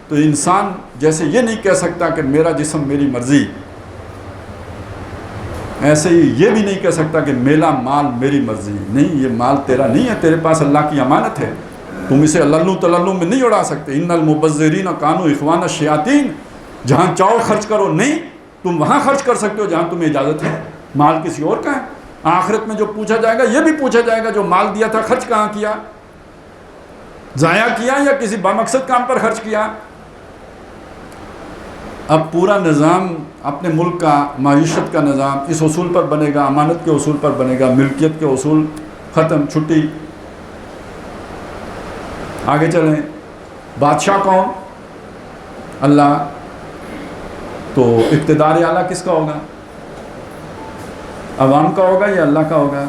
تو انسان جیسے یہ نہیں کہہ سکتا کہ میرا جسم میری مرضی، ایسے ہی یہ بھی نہیں کہہ سکتا کہ میرا مال میری مرضی۔ نہیں، یہ مال تیرا نہیں ہے، تیرے پاس اللہ کی امانت ہے، تم اسے اللہ تللو میں نہیں اڑا سکتے۔ ان المبذرین کانوا اخوان الشیاطین، جہاں چاہو خرچ کرو، نہیں، تم وہاں خرچ کر سکتے ہو جہاں تمہیں اجازت ہے، مال کسی اور کا ہے۔ آخرت میں جو پوچھا جائے گا یہ بھی پوچھا جائے گا، جو مال دیا تھا خرچ کہاں کیا؟ ضائع کیا یا کسی بامقصد کام پر خرچ کیا؟ اب پورا نظام اپنے ملک کا، معیشت کا نظام اس اصول پر بنے گا، امانت کے اصول پر بنے گا، ملکیت کے اصول ختم، چھٹی۔ آگے چلیں، بادشاہ کون؟ اللہ۔ تو اقتدار اعلیٰ کس کا ہوگا؟ عوام کا ہوگا یا اللہ کا ہوگا؟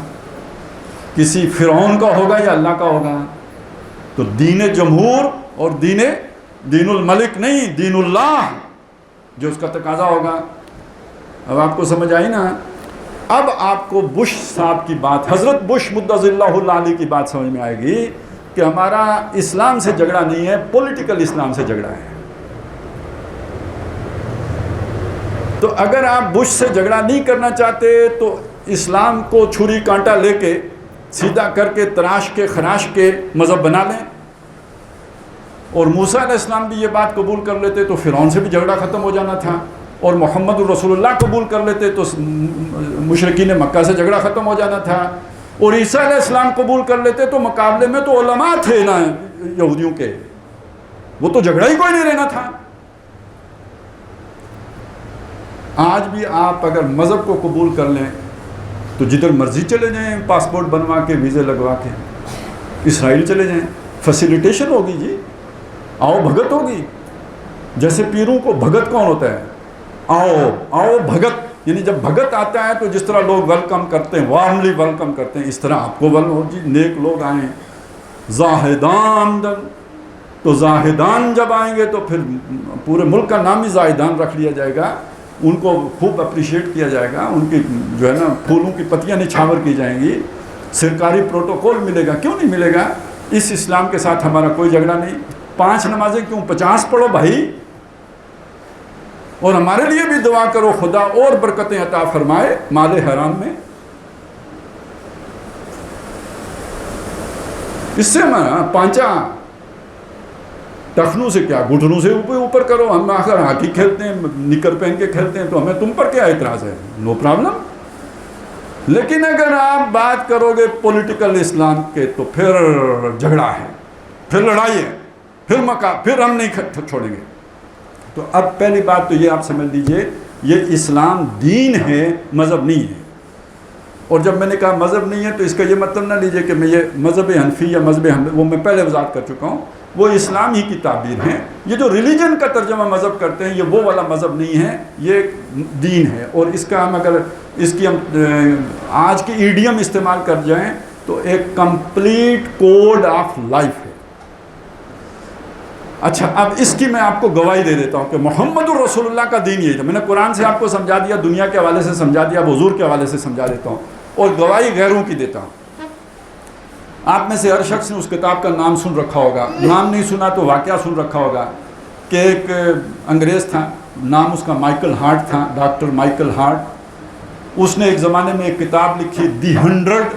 کسی فرعون کا ہوگا یا اللہ کا ہوگا؟ تو دین جمہور اور دین الملک نہیں، دین اللہ جو اس کا تقاضا ہوگا۔ اب آپ کو سمجھ آئی نا؟ اب آپ کو بش صاحب کی بات، حضرت بش مدظ اللہ علیہ کی بات سمجھ میں آئے گی کہ ہمارا اسلام سے جھگڑا نہیں ہے، پولیٹیکل اسلام سے جھگڑا ہے۔ تو اگر آپ بش سے جھگڑا نہیں کرنا چاہتے تو اسلام کو چھری کانٹا لے کے سیدھا کر کے تراش کے خراش کے مذہب بنا لیں، اور موسیٰ علیہ السلام بھی یہ بات قبول کر لیتے تو فرعون سے بھی جھگڑا ختم ہو جانا تھا، اور محمد الرسول اللہ قبول کر لیتے تو مشرکین مکہ سے جھگڑا ختم ہو جانا تھا، اور عیسیٰ علیہ السلام قبول کر لیتے تو مقابلے میں تو علماء تھے نا یہودیوں کے، وہ تو جھگڑا ہی کوئی نہیں رہنا تھا۔ آج بھی آپ اگر مذہب کو قبول کر لیں تو جدھر مرضی چلے جائیں، پاسپورٹ بنوا کے، ویزے لگوا کے، اسرائیل چلے جائیں، فیسیلیٹیشن ہوگی جی، آؤ بھگت ہوگی۔ جیسے پیروں کو بھگت کون ہوتا ہے؟ آؤ بھگت، یعنی جب بھگت آتا ہے تو جس طرح لوگ ویلکم کرتے ہیں، وارملی ویلکم کرتے ہیں، اس طرح آپ کو ویلکم ہو جی، نیک لوگ آئیں، زاہدان، تو زاہدان جب آئیں گے تو پھر پورے ملک کا نام ہی زاہدان رکھ لیا جائے گا، ان کو خوب اپریشیٹ کیا جائے گا، ان کی جو ہے نا پھولوں کی پتیاں نچھاور کی جائیں گی، سرکاری پروٹوکول ملے گا. کیوں نہیں ملے گا؟ اس اسلام کے ساتھ ہمارا کوئی جھگڑا نہیں. 5 نمازیں کیوں 50 پڑھو بھائی، اور ہمارے لیے بھی دعا کرو خدا اور برکتیں عطا فرمائے مال حرام میں. اس سے ہمارا پانچا ٹخنوں سے کیا، گھٹنوں سے اوپر کرو. ہم آخر ہاکی کھیلتے ہیں، نکر پہن کے کھیلتے ہیں، تو ہمیں تم پر کیا اعتراض ہے؟ No problem. لیکن اگر آپ بات کرو گے پولیٹیکل اسلام کے تو پھر جھگڑا ہے، پھر لڑائی ہے، پھر ہم نہیں چھوڑیں گے. تو اب پہلی بات تو یہ آپ سمجھ لیجئے، یہ اسلام دین ہے، مذہب نہیں ہے. اور جب میں نے کہا مذہب نہیں ہے تو اس کا یہ مطلب نہ لیجئے کہ میں یہ مذہب حنفی یا مذہب وہ میں پہلے وضاحت کر چکا ہوں، وہ اسلام ہی کی تعبیر ہیں. یہ جو ریلیجن کا ترجمہ مذہب کرتے ہیں، یہ وہ والا مذہب نہیں ہے، یہ دین ہے. اور اس کا ہم اگر اس کی ہم آج کی ایڈیم استعمال کر جائیں تو ایک کمپلیٹ کوڈ آف لائف ہے. اچھا، اب اس کی میں آپ کو گواہی دے دیتا ہوں کہ محمد الرسول اللہ کا دین یہی تھا. میں نے قرآن سے آپ کو سمجھا دیا، دنیا کے حوالے سے سمجھا دیا، حضور کے حوالے سے سمجھا دیتا ہوں، اور گواہی غیروں کی دیتا ہوں. آپ میں سے ہر شخص نے اس کتاب کا نام سن رکھا ہوگا، نام نہیں سنا تو واقعہ سن رکھا ہوگا کہ ایک انگریز تھا، نام اس کا مائیکل ہارٹ تھا، ڈاکٹر مائیکل ہارٹ. اس نے ایک زمانے میں ایک کتاب لکھی، دی 100،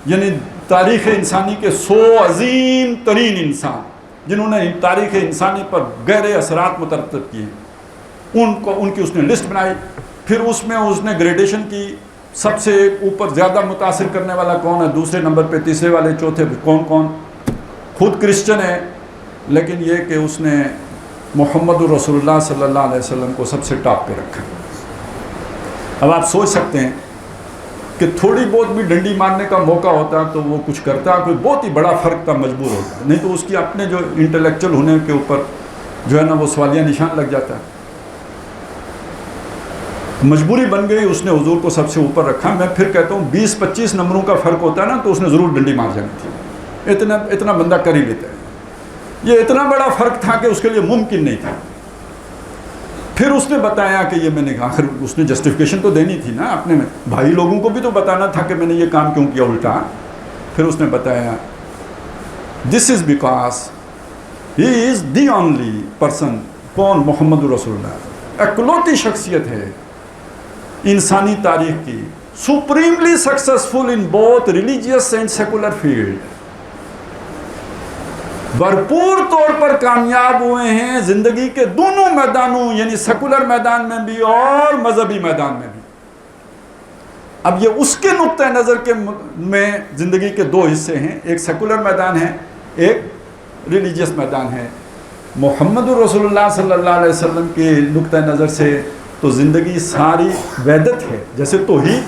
یعنی تاریخ انسانی کے 100 عظیم ترین انسان جنہوں نے تاریخ انسانی پر گہرے اثرات مترتب کیے، ان کی اس نے لسٹ بنائی. پھر اس میں اس نے گریڈیشن کی، سب سے اوپر زیادہ متاثر کرنے والا کون ہے، دوسرے نمبر پہ، تیسرے والے، چوتھے پہ کون. خود کرسچن ہے، لیکن یہ کہ اس نے محمد الرسول اللہ صلی اللہ علیہ وسلم کو سب سے ٹاپ پہ رکھا. اب آپ سوچ سکتے ہیں کہ تھوڑی بہت بھی ڈنڈی مارنے کا موقع ہوتا تو وہ کچھ کرتا، کوئی بہت ہی بڑا فرق تھا، مجبور ہوتا، نہیں تو اس کی اپنے جو انٹلیکچوئل ہونے کے اوپر جو ہے نا وہ سوالیہ نشان لگ جاتا ہے. مجبوری بن گئی، اس نے حضور کو سب سے اوپر رکھا. میں پھر کہتا ہوں 20-25 نمبروں کا فرق ہوتا ہے نا تو اس نے ضرور ڈنڈی مار جانی تھی. اتنا بندہ کر ہی لیتا ہے. یہ اتنا بڑا فرق تھا کہ اس کے لیے ممکن نہیں تھا. پھر اس نے بتایا کہ یہ میں نے آخر اس نے جسٹیفیکیشن تو دینی تھی نا، اپنے بھائی لوگوں کو بھی تو بتانا تھا کہ میں نے یہ کام کیوں کیا الٹا. پھر اس نے بتایا this is because he is the only person. کون؟ محمد رسول اللہ. اکلوتی شخصیت ہے انسانی تاریخ کی، supremely successful in both religious and secular field. بھرپور طور پر کامیاب ہوئے ہیں زندگی کے دونوں میدانوں، یعنی سیکولر میدان میں بھی اور مذہبی میدان میں بھی. اب یہ اس کے نقطہ نظر کے میں زندگی کے 2 حصے ہیں، ایک سیکولر میدان ہے، ایک ریلیجیس میدان ہے. محمد الرسول اللہ صلی اللہ علیہ وسلم کے نقطہ نظر سے تو زندگی ساری وحدت ہے. جیسے توحید،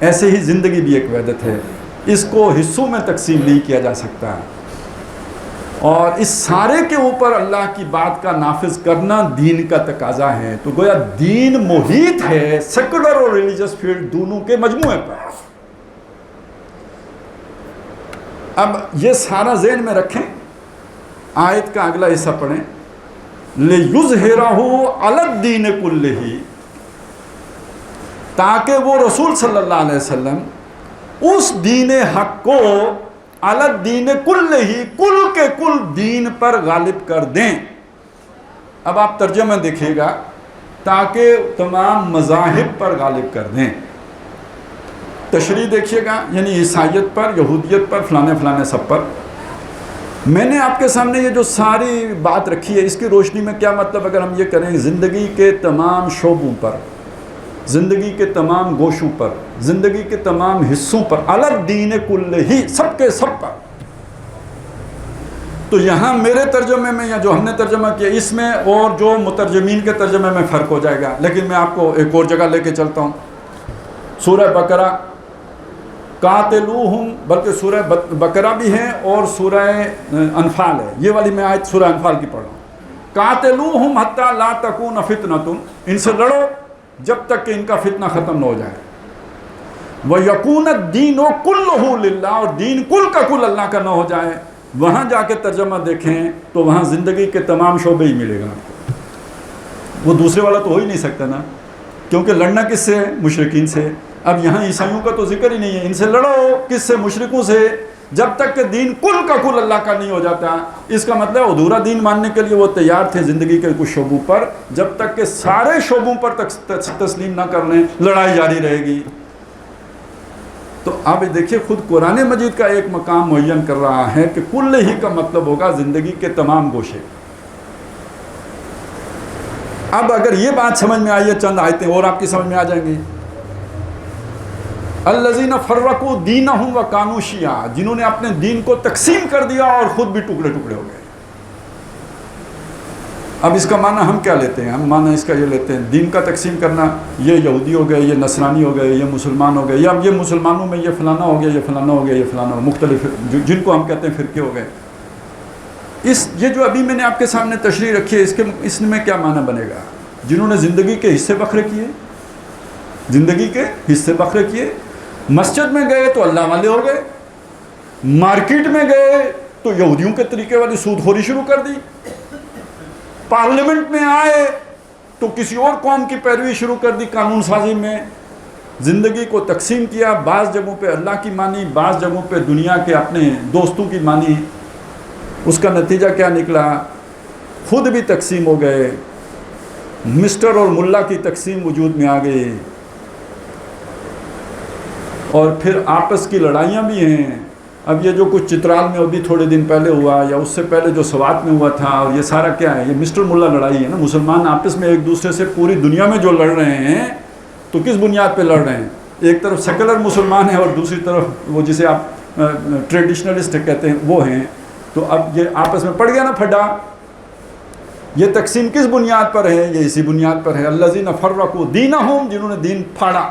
ایسے ہی زندگی بھی ایک وحدت ہے. اس کو حصوں میں تقسیم نہیں کیا جا سکتا، اور اس سارے کے اوپر اللہ کی بات کا نافذ کرنا دین کا تقاضا ہے. تو گویا دین محیط ہے سیکولر اور ریلیجیس فیلڈ دونوں کے مجموعے پر. اب یہ سارا ذہن میں رکھیں. آیت کا اگلا حصہ پڑھیں، لِيُظْهِرَهُ عَلَى الدِّينِ كُلِّهِ، تاکہ وہ رسول صلی اللہ علیہ وسلم اس دین حق کو عَلَى الدِّينِ كُلِّهِ، کل کے کل دین پر غالب کر دیں. اب آپ ترجمہ دیکھیے گا، تاکہ تمام مذاہب پر غالب کر دیں. تشریح دیکھیے گا، یعنی عیسائیت پر، یہودیت پر، فلانے سب پر. میں نے آپ کے سامنے یہ جو ساری بات رکھی ہے، اس کی روشنی میں کیا مطلب اگر ہم یہ کریں، زندگی کے تمام شعبوں پر، زندگی کے تمام گوشوں پر، زندگی کے تمام حصوں پر، علی الدین کلہ، سب کے سب پر. تو یہاں میرے ترجمے میں یا جو ہم نے ترجمہ کیا اس میں اور جو مترجمین کے ترجمے میں فرق ہو جائے گا. لیکن میں آپ کو ایک اور جگہ لے کے چلتا ہوں. سورہ بقرہ، قاتلوہم، بلکہ سورہ بقرہ بھی ہے اور سورہ انفال ہے. یہ والی میں آیت سورہ انفال کی پڑھ رہا ہوں. قاتلوہم حتی لا تکون فتنۃ، ان سے لڑو جب تک کہ ان کا فتنہ ختم نہ ہو جائے. وَيَكُونَ الدِّينُ كُلُّهُ لِلَّهِ، اور دین کل کا کل اللہ کا نہ ہو جائے. وہاں جا کے ترجمہ دیکھیں تو وہاں زندگی کے تمام شعبے ہی ملے گا. وہ دوسرے والا تو ہو ہی نہیں سکتا نا، کیونکہ لڑنا کس سے ہے؟ مشرکین سے. اب یہاں عیسائیوں کا تو ذکر ہی نہیں ہے، ان سے لڑو. کس سے؟ مشرکوں سے. جب تک کہ دین کل کا کل اللہ کا نہیں ہو جاتا. اس کا مطلب ادھورا دین ماننے کے لیے وہ تیار تھے زندگی کے کچھ شعبوں پر، جب تک کہ سارے شعبوں پر تسلیم نہ کر لیں لڑائی جاری رہے گی. تو اب دیکھیے خود قرآن مجید کا ایک مقام معین کر رہا ہے کہ کل ہی کا مطلب ہوگا زندگی کے تمام گوشے. اب اگر یہ بات سمجھ میں آئی ہے، چند آیتیں اور آپ کی سمجھ میں آ جائیں گی. الذین فرقوا دینہم وکانوا شیعا، جنہوں نے اپنے دین کو تقسیم کر دیا اور خود بھی ٹکڑے ٹکڑے ہو گئے. اب اس کا معنی ہم کیا لیتے ہیں؟ ہم معنی اس کا یہ لیتے ہیں دین کا تقسیم کرنا، یہ یہودی ہو گئے، یہ نصرانی ہو گئے، یہ مسلمان ہو گئے، یا اب یہ مسلمانوں میں یہ فلانا ہو گیا، یہ فلانا ہو گیا، یہ فلانا ہو گیا، مختلف جن کو ہم کہتے ہیں فرقے ہو گئے. یہ جو ابھی میں نے آپ کے سامنے تشریح رکھی ہے، اس میں کیا معنی بنے گا؟ جنہوں نے زندگی کے حصے بکھرے کیے، زندگی کے حصے بکھرے کیے. مسجد میں گئے تو اللہ والے ہو گئے، مارکیٹ میں گئے تو یہودیوں کے طریقے والی سود خوری شروع کر دی، پارلیمنٹ میں آئے تو کسی اور قوم کی پیروی شروع کر دی قانون سازی میں. زندگی کو تقسیم کیا، بعض جگہوں پہ اللہ کی مانی، بعض جگہوں پہ دنیا کے اپنے دوستوں کی مانی. اس کا نتیجہ کیا نکلا؟ خود بھی تقسیم ہو گئے، مسٹر اور ملا کی تقسیم وجود میں آ گئی، اور پھر آپس کی لڑائیاں بھی ہیں. اب یہ جو کچھ چترال میں ابھی تھوڑے دن پہلے ہوا، یا اس سے پہلے جو سوات میں ہوا تھا، اور یہ سارا کیا ہے؟ یہ مسٹر ملا لڑائی ہے نا. مسلمان آپس میں ایک دوسرے سے پوری دنیا میں جو لڑ رہے ہیں تو کس بنیاد پہ لڑ رہے ہیں؟ ایک طرف سیکولر مسلمان ہیں اور دوسری طرف وہ جسے آپ ٹریڈیشنلسٹ کہتے ہیں وہ ہیں. تو اب یہ آپس میں پڑ گیا نا پھڈا. یہ تقسیم کس بنیاد پر ہے؟ یہ اسی بنیاد پر ہے. الذین فرقوا دینہم، جنہوں نے دین پھاڑا،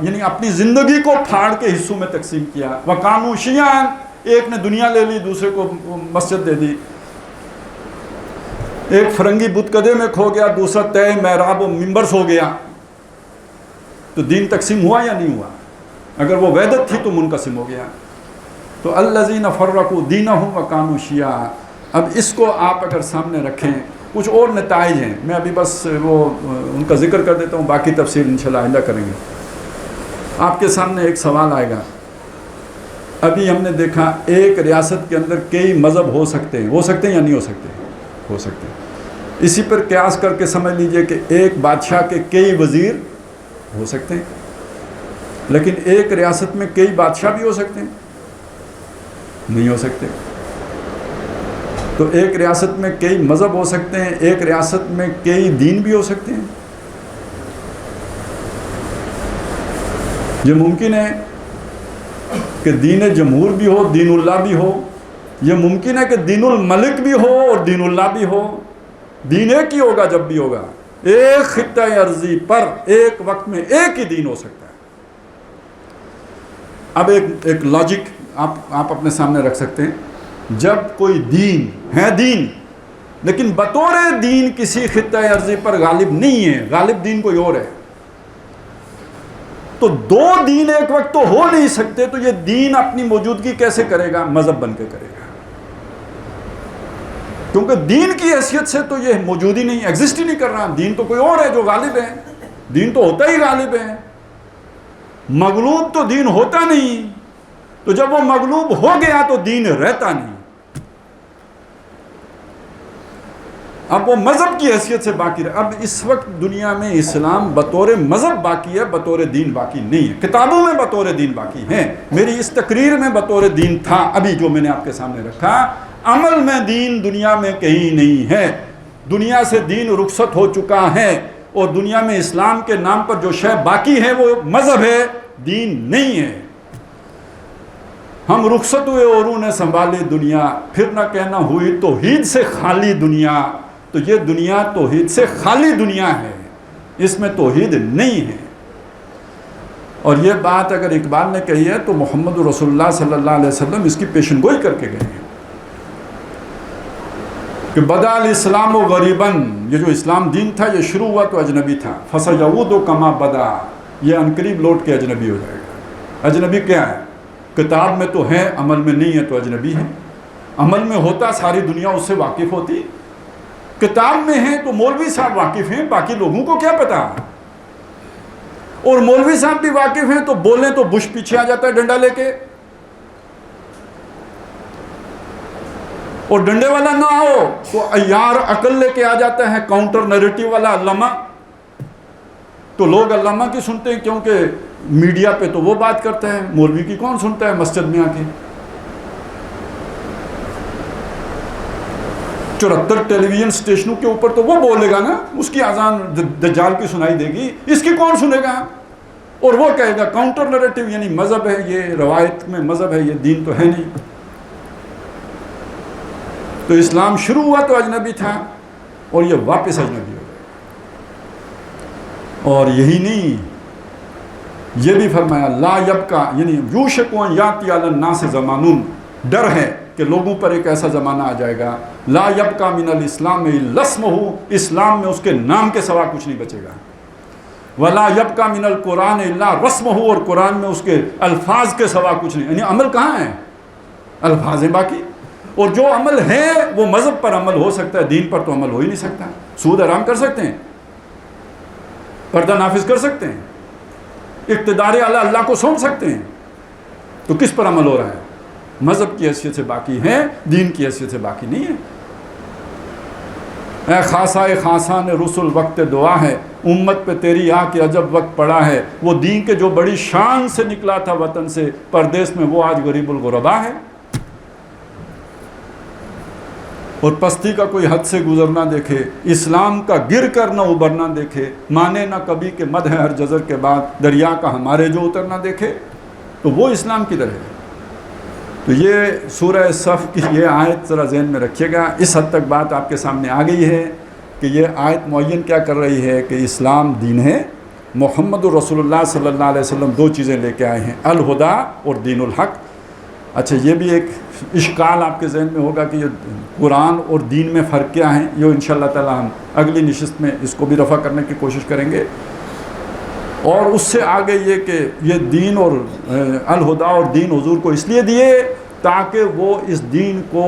یعنی اپنی زندگی کو پھاڑ کے حصوں میں تقسیم کیا. وکانوا شیعا، ایک نے دنیا لے لی، دوسرے کو مسجد دے دی. ایک فرنگی بت کدے میں کھو گیا، دوسرا تے محراب و ممبرس ہو گیا. تو دین تقسیم ہوا یا نہیں ہوا؟ اگر وہ وحدت تھی تو منقسم ہو گیا. تو الذین فرقوا دینہم وکانوا شیعا. اب اس کو آپ اگر سامنے رکھیں، کچھ اور نتائج ہیں، میں ابھی بس وہ ان کا ذکر کر دیتا ہوں، باقی تفصیل انشاءاللہ آئندہ کریں گے. آپ کے سامنے ایک سوال آئے گا. ابھی ہم نے دیکھا ایک ریاست کے اندر کئی مذہب ہو سکتے ہیں یا نہیں ہو سکتے؟ ہو سکتے ہیں. اسی پر قیاس کر کے سمجھ لیجئے کہ ایک بادشاہ کے کئی وزیر ہو سکتے ہیں، لیکن ایک ریاست میں کئی بادشاہ بھی ہو سکتے ہیں؟ نہیں ہو سکتے. تو ایک ریاست میں کئی مذہب ہو سکتے ہیں، ایک ریاست میں کئی دین بھی ہو سکتے ہیں. یہ ممکن ہے کہ دین جمہور بھی ہو، دین اللہ بھی ہو. یہ ممکن ہے کہ دین الملک بھی ہو اور دین اللہ بھی ہو. دین ایک ہی ہوگا جب بھی ہوگا. ایک خطہ ارضی پر ایک وقت میں ایک ہی دین ہو سکتا ہے. اب ایک لاجک آپ اپنے سامنے رکھ سکتے ہیں. جب کوئی دین ہے، دین لیکن بطور دین کسی خطہ ارضی پر غالب نہیں ہے، غالب دین کوئی اور ہے، تو دو دین ایک وقت تو ہو نہیں سکتے. تو یہ دین اپنی موجودگی کیسے کرے گا؟ مذہب بن کے کرے گا. کیونکہ دین کی حیثیت سے تو یہ موجود ہی نہیں، ایگزسٹ ہی نہیں کر رہا. دین تو کوئی اور ہے جو غالب ہے. دین تو ہوتا ہی غالب ہے، مغلوب تو دین ہوتا نہیں. تو جب وہ مغلوب ہو گیا تو دین رہتا نہیں. اب وہ مذہب کی حیثیت سے باقی رہے. اب اس وقت دنیا میں اسلام بطور مذہب باقی ہے، بطور دین باقی نہیں ہے. کتابوں میں بطور دین باقی ہے، میری اس تقریر میں بطور دین تھا ابھی جو میں نے آپ کے سامنے رکھا. عمل میں دین دنیا میں کہیں نہیں ہے. دنیا سے دین رخصت ہو چکا ہے، اور دنیا میں اسلام کے نام پر جو شے باقی ہے وہ مذہب ہے، دین نہیں ہے. ہم رخصت ہوئے اوروں نے سنبھالی دنیا، پھر نہ کہنا ہوئی توحید سے خالی دنیا. تو یہ دنیا توحید سے خالی دنیا ہے، اس میں توحید نہیں ہے. اور یہ بات اگر اقبال نے کہی ہے تو محمد رسول اللہ صلی اللہ علیہ وسلم اس کی پیشن گوئی کر کے گئے ہیں. کہ بدا الاسلام و غریباً، یہ جو اسلام دین تھا یہ شروع ہوا تو اجنبی تھا، فسیعود کما بدا، یہ عنقریب لوٹ کے اجنبی ہو جائے گا۔ اجنبی کیا ہے؟ کتاب میں تو ہے، عمل میں نہیں ہے تو اجنبی ہے۔ عمل میں ہوتا ساری دنیا اس سے واقف ہوتی، کتاب میں ہے تو مولوی صاحب واقف ہیں، باقی لوگوں کو کیا پتا؟ اور مولوی صاحب بھی واقف ہیں تو بولیں تو بش پیچھے آ جاتا ہے ڈنڈا لے کے، اور ڈنڈے والا نہ ہو تو عیار عقل لے کے آ جاتا ہے، کاؤنٹر نیریٹو والا علامہ۔ تو لوگ علامہ کی سنتے ہیں کیونکہ میڈیا پہ تو وہ بات کرتے ہیں، مولوی کی کون سنتا ہے مسجد میں آ کے؟ 74 ٹیلی ویژن اسٹیشنوں کے اوپر تو وہ بولے گا نا، اس کی اذان دجال کی سنائی دے گی، اس کی کون سنے گا؟ اور وہ کہے گا کاؤنٹر نیریٹو، یعنی مذہب ہے یہ، روایت میں مذہب ہے یہ، دین تو ہے نہیں۔ تو اسلام شروع ہوا تو اجنبی تھا اور یہ واپس اجنبی ہو گیا۔ اور یہی نہیں، یہ بھی فرمایا لا یبقا، یعنی یوشک ان یاتی علی الناس زمانون، ڈر ہے کہ لوگوں پر ایک ایسا زمانہ آ جائے گا لا یبقا من الاسلام الا اسمہ، اسلام میں اس کے نام کے سوا کچھ نہیں بچے گا، ولا یبقا من القرآن الا رسمہ، اور قرآن میں اس کے الفاظ کے سوا کچھ نہیں، یعنی عمل کہاں ہے؟ الفاظ ہیں باقی، اور جو عمل ہے وہ مذہب پر عمل ہو سکتا ہے، دین پر تو عمل ہو ہی نہیں سکتا۔ سود حرام کر سکتے ہیں، پردہ نافذ کر سکتے ہیں، اقتدار اعلیٰ اللہ کو سونپ سکتے ہیں، تو کس پر عمل ہو رہا ہے؟ مذہب کی حیثیت سے باقی ہے، دین کی حیثیت سے باقی نہیں ہے۔ اے خاصائے خاصان رسول وقت دعا ہے، امت پہ تیری آ کے عجب وقت پڑا ہے، وہ دین کے جو بڑی شان سے نکلا تھا وطن سے پردیس میں، وہ آج غریب الغربا ہے، اور پستی کا کوئی حد سے گزرنا دیکھے، اسلام کا گر کر نہ ابھرنا دیکھے، مانے نہ کبھی کہ مدح ہر جزر کے بعد دریا کا ہمارے جو اترنا دیکھے، تو وہ اسلام کی طرح ہے۔ تو یہ سورہ صف کی یہ آیت ذرا ذہن میں رکھیے گا، اس حد تک بات آپ کے سامنے آ گئی ہے کہ یہ آیت معین کیا کر رہی ہے کہ اسلام دین ہے، محمد الرسول اللہ صلی اللہ علیہ وسلم دو چیزیں لے کے آئے ہیں، الہدا اور دین الحق۔ اچھا، یہ بھی ایک اشکال آپ کے ذہن میں ہوگا کہ یہ قرآن اور دین میں فرق کیا ہے، یہ انشاءاللہ تعالی ہم اگلی نشست میں اس کو بھی رفع کرنے کی کوشش کریں گے۔ اور اس سے آگے یہ کہ یہ دین اور الہدا اور دین حضور کو اس لیے دیے تاکہ وہ اس دین کو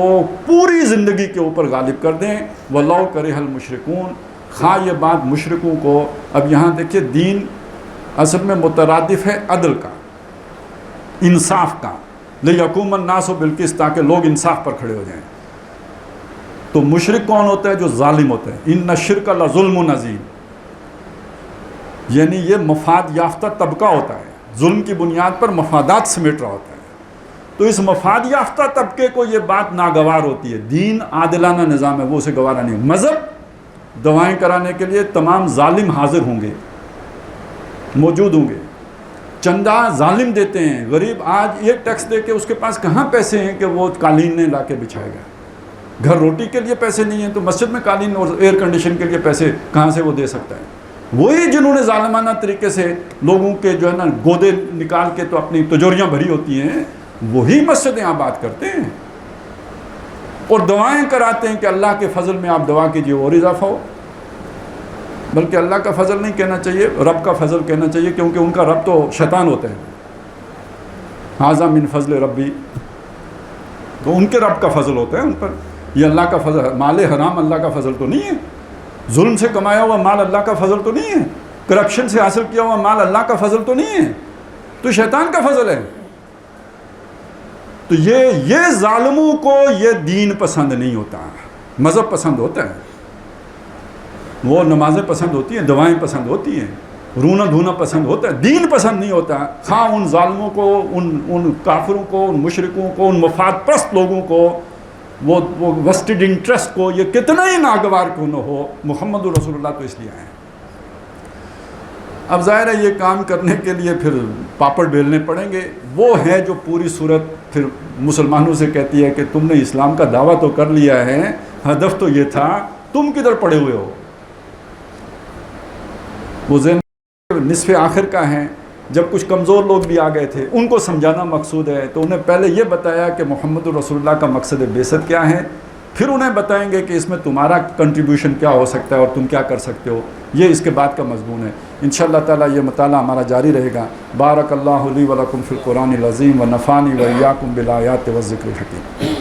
پوری زندگی کے اوپر غالب کر دیں، وَلَوْ كَرِهَ الْمُشْرِكُونَ، خواہ یہ بات مشرکوں کو۔ اب یہاں دیکھیے دین اصل میں مترادف ہے عدل کا، انصاف کا، لِيَقُومَ النَّاسُ بِالْقِسْطِ، تاکہ لوگ انصاف پر کھڑے ہو جائیں۔ تو مشرک کون ہوتا ہے؟ جو ظالم ہوتا ہے، اِنَّ الشِّرْكَ لَظُلْمٌ عَظِيمٌ، یعنی یہ مفاد یافتہ طبقہ ہوتا ہے، ظلم کی بنیاد پر مفادات سمیٹ رہا ہوتا ہے۔ تو اس مفاد یافتہ طبقے کو یہ بات ناگوار ہوتی ہے، دین عادلانہ نظام ہے، وہ اسے گوارا نہیں۔ مذہب دوائیں کرانے کے لیے تمام ظالم حاضر ہوں گے، موجود ہوں گے، چندہ ظالم دیتے ہیں، غریب آج ایک ٹیکس دے کے اس کے پاس کہاں پیسے ہیں کہ وہ قالین نے لا کے بچھائے گا؟ گھر روٹی کے لیے پیسے نہیں ہیں تو مسجد میں قالین اور ایئر کنڈیشن کے لیے پیسے کہاں سے وہ دے سکتا ہے؟ وہی جنہوں نے ظالمانہ طریقے سے لوگوں کے جو ہے نا گودے نکال کے تو اپنی تجوریاں بھری ہوتی ہیں، وہی مسجدیں آباد کرتے ہیں اور دعائیں کراتے ہیں کہ اللہ کے فضل میں آپ دعا کیجئے اور اضافہ ہو۔ بلکہ اللہ کا فضل نہیں کہنا چاہیے، رب کا فضل کہنا چاہیے، کیونکہ ان کا رب تو شیطان ہوتا ہے۔ ھذا من فضل ربی، تو ان کے رب کا فضل ہوتا ہے ان پر، یہ اللہ کا فضل۔ مال حرام اللہ کا فضل تو نہیں ہے، ظلم سے کمایا ہوا مال اللہ کا فضل تو نہیں ہے، کرپشن سے حاصل کیا ہوا مال اللہ کا فضل تو نہیں ہے، تو شیطان کا فضل ہے۔ تو یہ ظالموں کو یہ دین پسند نہیں ہوتا، مذہب پسند ہوتا ہے، وہ نمازیں پسند ہوتی ہیں، دعائیں پسند ہوتی ہیں، رونا دھونا پسند ہوتا ہے، دین پسند نہیں ہوتا۔ خواہ ان ظالموں کو، ان کافروں کو، ان مشرکوں کو، ان مفاد پرست لوگوں کو، وہ ویسٹڈ انٹرسٹ کو، یہ کتنا ہی ناگوار کیوں نہ ہو، محمد رسول اللہ تو اس لیے آئے ہیں۔ اب ظاہر ہے یہ کام کرنے کے لیے پھر پاپڑ بیلنے پڑیں گے، وہ ہے جو پوری صورت پھر مسلمانوں سے کہتی ہے کہ تم نے اسلام کا دعویٰ تو کر لیا ہے، ہدف تو یہ تھا، تم کدھر پڑے ہوئے ہو؟ وہ ذہن نصف آخر کا ہے، جب کچھ کمزور لوگ بھی آ گئے تھے، ان کو سمجھانا مقصود ہے، تو انہیں پہلے یہ بتایا کہ محمد رسول اللہ کا مقصد بعثت کیا ہے، پھر انہیں بتائیں گے کہ اس میں تمہارا کنٹریبیوشن کیا ہو سکتا ہے اور تم کیا کر سکتے ہو. یہ اس کے بعد کا مضمون ہے. انشاءاللہ تعالیٰ یہ مطالعہ ہمارا جاری رہے گا. بارک اللہ لی و لکم فی القرآن العظیم و نفعنی و ایاکم بالآیات والذکر الحکیم.